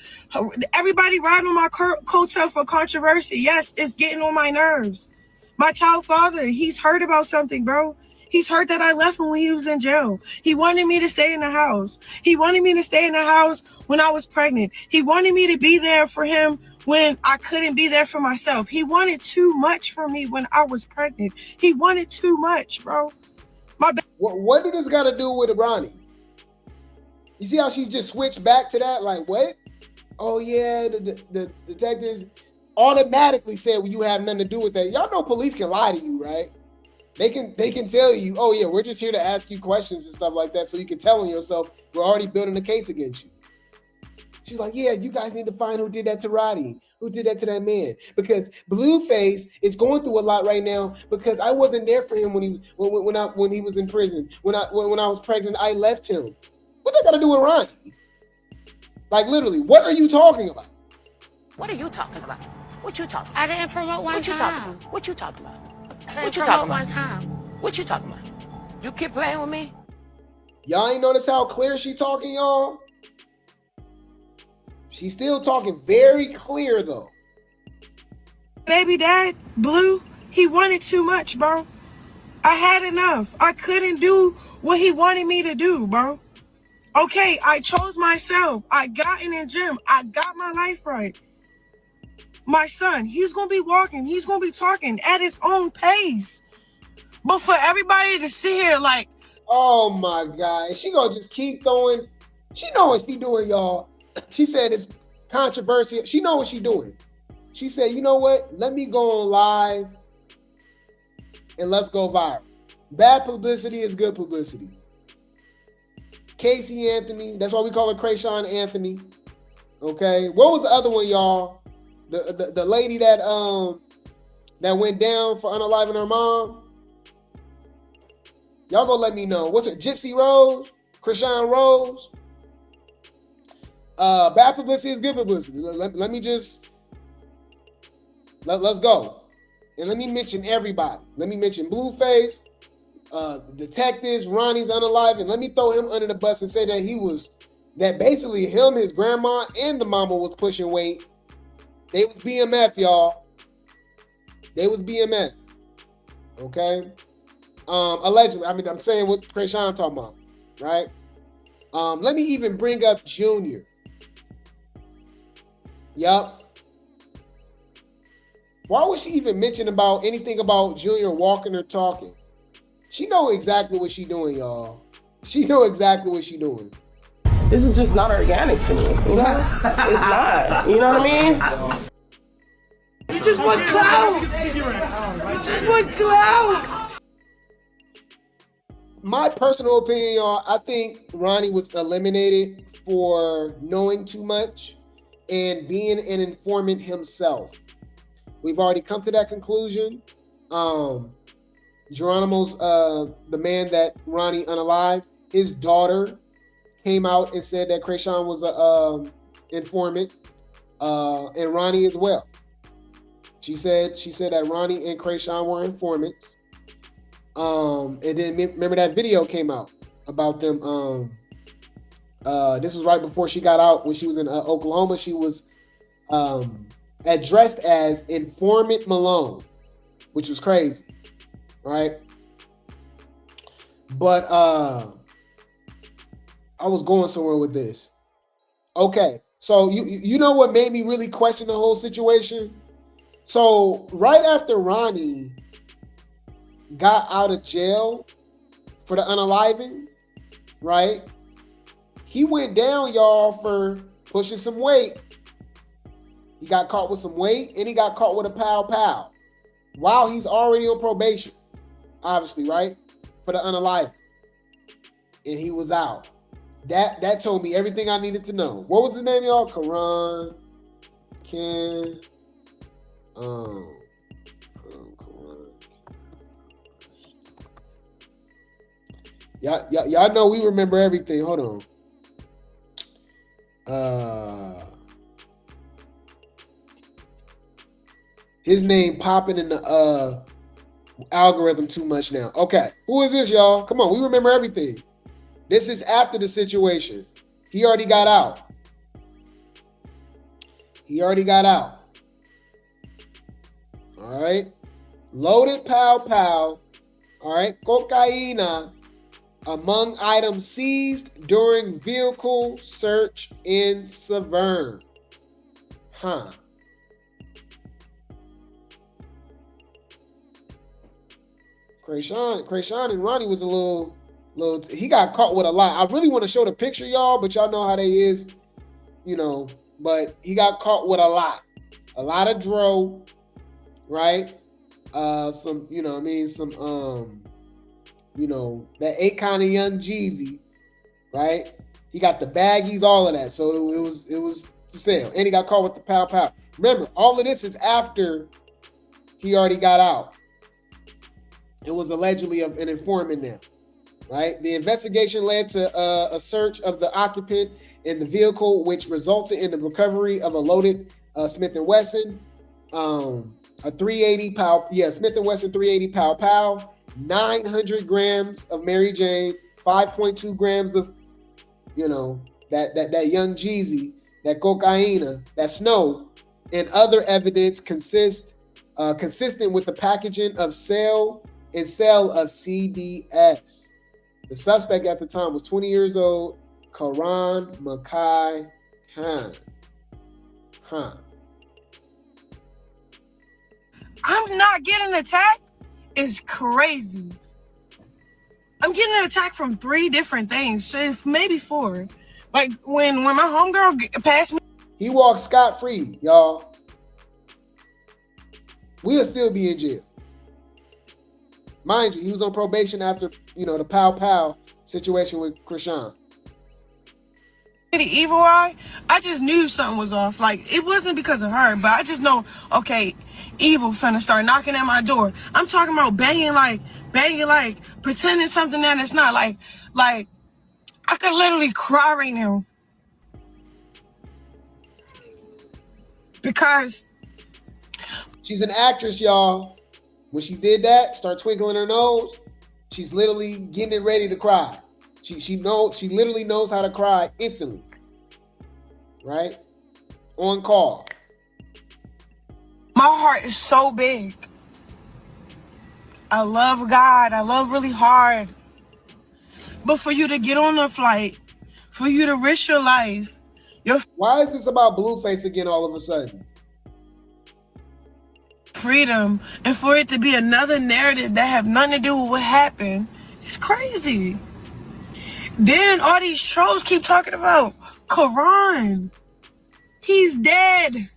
everybody riding on my coattail for controversy. Yes, it's getting on my nerves. My child father, he's hurt about something, bro. He's hurt that I left him when he was in jail. He wanted me to stay in the house. He wanted me to stay in the house when I was pregnant. He wanted me to be there for him when I couldn't be there for myself. He wanted too much for me when I was pregnant. He wanted too much, bro. What do this got to do with Ronny? You see how she just switched back to that? Like, what? Oh, yeah, the detectives automatically said, well, you have nothing to do with that. Y'all know police can lie to you, right? They can tell you, oh, yeah, we're just here to ask you questions and stuff like that so you can tell on yourself we're already building a case against you. She's like, yeah, you guys need to find who did that to Ronny, who did that to that man. Because Blueface is going through a lot right now because I wasn't there for him when he was in prison. When I was pregnant, I left him. What that got to do with Ronny? Like, literally, what are you talking about? What are you talking about? What you talking about? I didn't promote one time. What you talking about? I didn't promote one time. What you talking about? You keep playing with me? Y'all ain't notice how clear she talking, y'all? She's still talking very clear, though. Baby dad, Blue, he wanted too much, bro. I had enough. I couldn't do what he wanted me to do, bro. Okay, I chose myself. I got in the gym. I got my life right. My son, he's going to be walking. He's going to be talking at his own pace. But for everybody to sit here like, oh my God, she gonna just keep throwing. She know what she doing, y'all. She said it's controversial. She know what she doing. She said, you know what? Let me go on live and let's go viral. Bad publicity is good publicity. Casey Anthony, that's why we call her Chrisean Anthony. Okay, what was the other one, y'all? The lady that went down for unaliving her mom. Y'all gonna let me know. What's it? Gypsy Rose? Chrisean Rose? Bad publicity is good publicity. Let me just let's go. And let me mention everybody. Let me mention Blueface, detectives, Ronny's unalive, and let me throw him under the bus and say that basically him, his grandma, and the mama was pushing weight. They was BMF, y'all. They was BMF. Okay. Allegedly, I mean, I'm saying what Chrisean talking about, right? Let me even bring up Junior. Yup. Why would she even mention about anything about Junior walking or talking? She know exactly what she doing, y'all. She know exactly what she doing. This is just not organic to me, you know? It's not, you know what I mean? You just want clout! You just want clout! My personal opinion, y'all, I think Ronny was eliminated for knowing too much and being an informant himself. We've already come to that conclusion. Geronimo's the man that Ronny unalived. His daughter came out and said that Chrisean was a informant, and Ronny as well. She said that Ronny and Chrisean were informants. And then remember that video came out about them. This was right before she got out when she was in Oklahoma. She was addressed as Informant Malone, which was crazy, right? But I was going somewhere with this. Okay, so you know what made me really question the whole situation? So right after Ronny got out of jail for the unaliving, right? He went down, y'all, for pushing some weight. He got caught with some weight, and he got caught with a pow while he's already on probation, obviously, right? For the unaliving. And he was out. That told me everything I needed to know. What was his name, y'all? Karan, Ken, Y'all know we remember everything. Hold on. His name popping in the algorithm too much now. Okay, who is this, y'all? Come on, we remember everything. This is after the situation. He already got out. All right. Loaded pow. All right. Cocaína among items seized during vehicle search in Severn. Chrisean and Ronny was a little, he got caught with a lot. I really want to show the picture, y'all, but y'all know how they is, you know, but he got caught with a lot of dro, right? Some, you know what I mean? Some, you know, that 8 kind of young Jeezy, right? He got the baggies, all of that. So it was to sell. And he got caught with the pow. Remember, all of this is after he already got out. It was allegedly an informant now, right? The investigation led to a search of the occupant in the vehicle, which resulted in the recovery of a loaded Smith & Wesson, a 380 Smith & Wesson 380 pow, 900 grams of Mary Jane, 5.2 grams of, that young Jeezy, that cocaine, that snow, and other evidence consistent with the packaging of sale of CDS. The suspect at the time was 20 years old, Karan Makai Khan. I'm not getting attacked. It's crazy. I'm getting attacked from 3 different things, maybe 4. Like when my homegirl passed me. He walked scot-free, y'all. We'll still be in jail. Mind you, he was on probation after, the pow situation with Chrisean. The evil eye, I just knew something was off. Like, it wasn't because of her, but I just know, okay, evil finna start knocking at my door. I'm talking about banging like, pretending something that it's not. Like, I could literally cry right now. Because she's an actress, y'all. When she did that, start twinkling her nose, she's literally getting it ready to cry. She literally knows how to cry instantly. Right? On call. My heart is so big. I love God. I love really hard. But for you to get on a flight, for you to risk your life. Why is this about Blueface again all of a sudden? Freedom, and for it to be another narrative that have nothing to do with what happened, it's crazy. Then all these trolls keep talking about Karan. He's dead.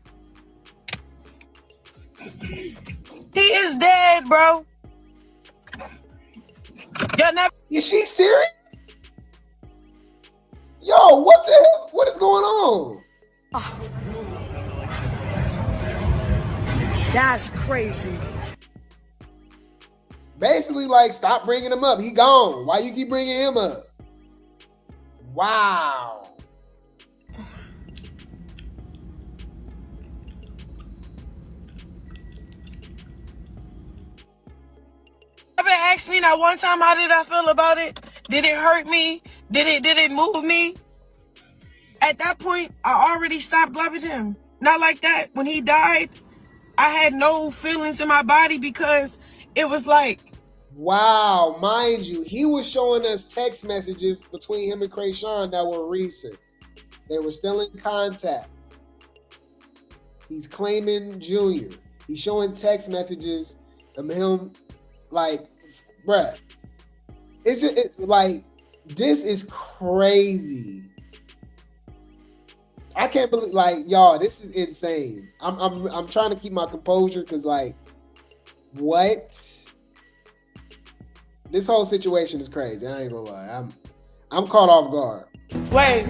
He is dead, bro. Is she serious? Yo, what the hell? What is going on? That's crazy. Basically, like, stop bringing him up. He gone. Why you keep bringing him up? Wow. I've been asking me that one time, how did I feel about it? Did it hurt me? Did it move me? At that point, I already stopped loving him. Not like that. When he died, I had no feelings in my body because it was like. Wow, mind you, he was showing us text messages between him and Chrisean that were recent. They were still in contact. He's claiming Junior. He's showing text messages of him, like, bruh. It's just like, this is crazy. I can't believe, like, y'all, this is insane. I'm trying to keep my composure because, like, what? This whole situation is crazy. I ain't gonna lie. I'm caught off guard. Wait.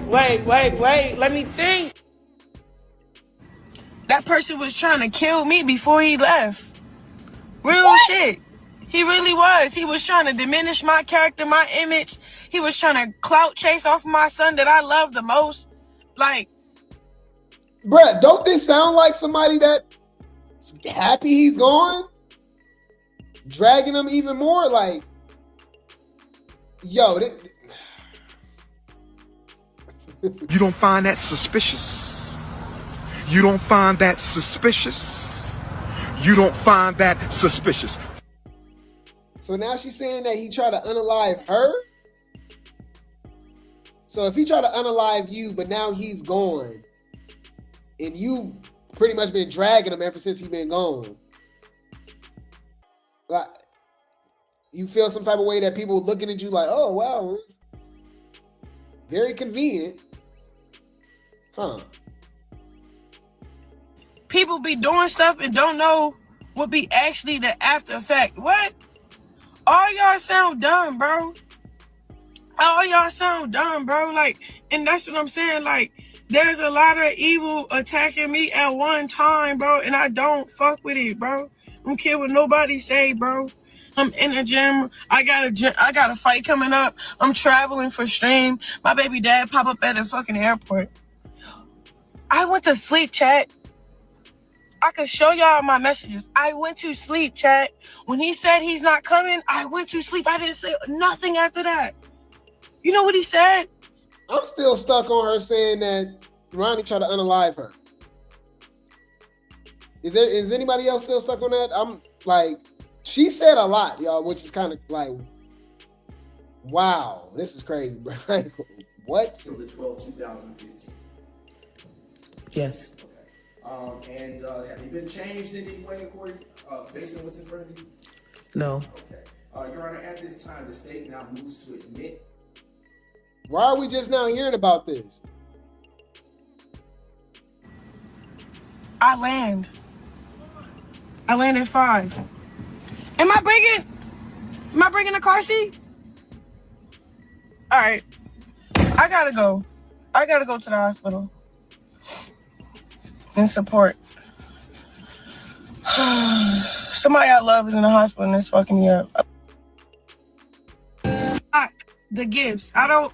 Let me think. That person was trying to kill me before he left. Real shit. He really was. He was trying to diminish my character, my image. He was trying to clout chase off my son that I love the most. Like, bruh, don't this sound like somebody that's happy he's gone? Dragging him even more? Like, yo, you don't find that suspicious? You don't find that suspicious? You don't find that suspicious? So now she's saying that he tried to unalive her? So if he tried to unalive you, but now he's gone, and you pretty much been dragging him ever since he's been gone, like, you feel some type of way that people looking at you like, oh, wow, very convenient. Huh. people be doing stuff and don't know what be actually the after effect. What? All y'all sound dumb, bro. All y'all sound dumb, bro. Like, and that's what I'm saying. Like, there's a lot of evil attacking me at one time, bro, and I don't fuck with it, bro. I don't care what nobody say, bro. I'm in the gym. I got a fight coming up. I'm traveling for stream. My baby dad pop up at the fucking airport. I went to sleep, chat. I could show y'all my messages. I went to sleep, chat. When he said he's not coming, I went to sleep. I didn't say nothing after that. You know what he said? I'm still stuck on her saying that Ronny tried to unalive her. Is anybody else still stuck on that? I'm like, she said a lot, y'all, which is kind of like, wow, this is crazy, bro. What? So the 12, 2015. Yes. Okay. And have you been changed in any way according, based on what's in front of you? No. Okay. Your Honor, at this time, the state now moves to admit. Why are we just now hearing about this? I land at 5. Am I bringing a car seat? All right. I gotta go to the hospital and support. Somebody I love is in the hospital and it's fucking me up. Fuck the gifts. I don't.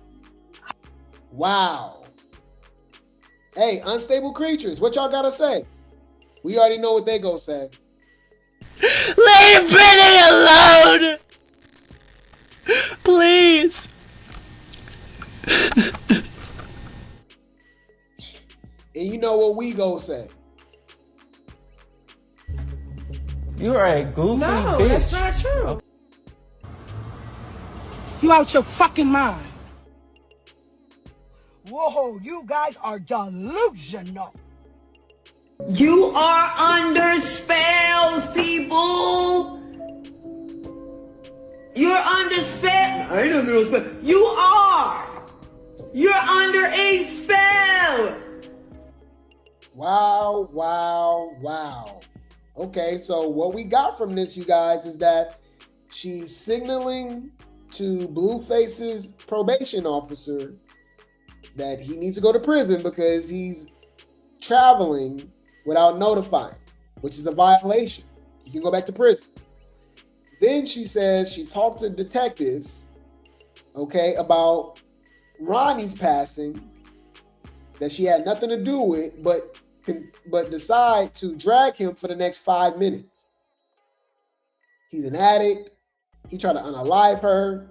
Wow. Hey, unstable creatures, what y'all gotta say? We already know what they gonna say. Leave Brittany alone! Please. And you know what we gonna say? You're a goofy No, bitch. that's not true. You out your fucking mind. Whoa, you guys are delusional. You are under spells, people. You're under spell. I ain't under no spell. You are. You're under a spell. Wow, wow, wow. Okay, so what we got from this, you guys, is that she's signaling to Blueface's probation officer that he needs to go to prison because he's traveling without notifying, which is a violation. He can go back to prison. Then she says she talked to detectives, okay, about Ronny's passing, that she had nothing to do with, but decide to drag him for the next 5 minutes. He's an addict. He tried to unalive her.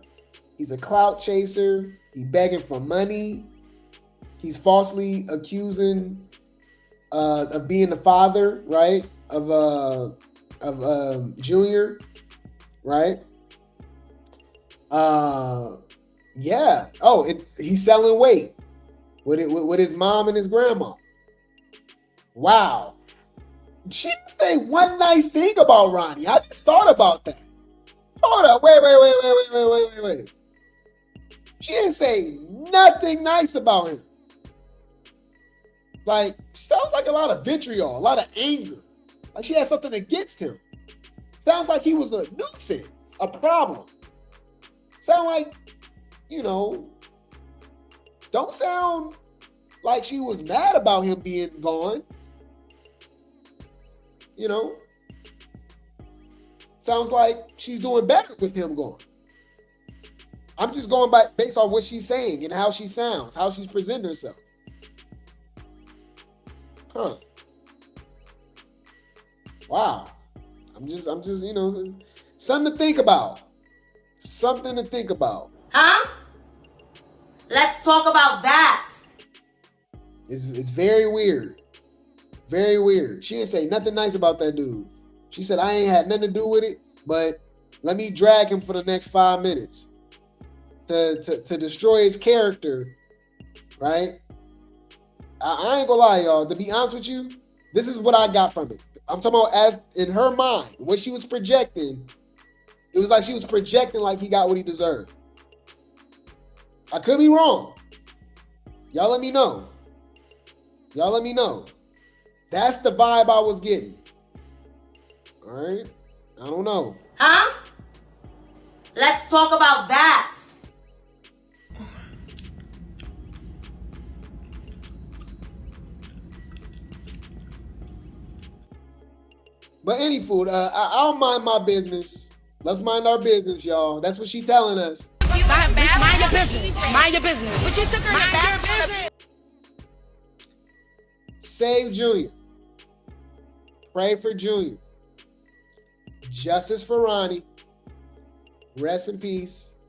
He's a clout chaser. He's begging for money. He's falsely accusing of being the father, right? Of Junior, right? Yeah. Oh, he's selling weight with his mom and his grandma. Wow. She didn't say one nice thing about Ronny. I just thought about that. Hold up. Wait. She didn't say nothing nice about him. Like, sounds like a lot of vitriol, a lot of anger. Like she had something against him. Sounds like he was a nuisance, a problem. Sound like, don't sound like she was mad about him being gone. Sounds like she's doing better with him gone. I'm just going by based on what she's saying and how she sounds, how she's presenting herself. Huh. Wow. I'm just, something to think about. Something to think about. Huh? Let's talk about that. It's very weird. Very weird. She didn't say nothing nice about that dude. She said, I ain't had nothing to do with it, but let me drag him for the next 5 minutes to destroy his character, right? I ain't gonna lie, y'all. To be honest with you, this is what I got from it. I'm talking about as in her mind, what she was projecting. It was like she was projecting like he got what he deserved. I could be wrong. Y'all let me know. That's the vibe I was getting. All right? I don't know. Huh? Let's talk about that. But any food, I don't mind my business. Let's mind our business, y'all. That's what she telling us. Mind your business. Mind your business. But you took her in the back. Save Junior. Pray for Junior. Justice for Ronny. Rest in peace,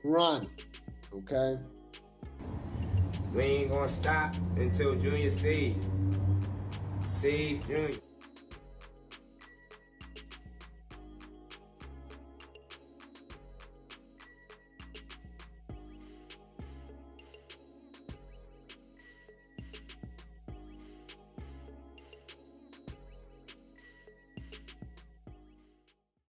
Ronny. Okay? We ain't gonna stop until Junior save Junior.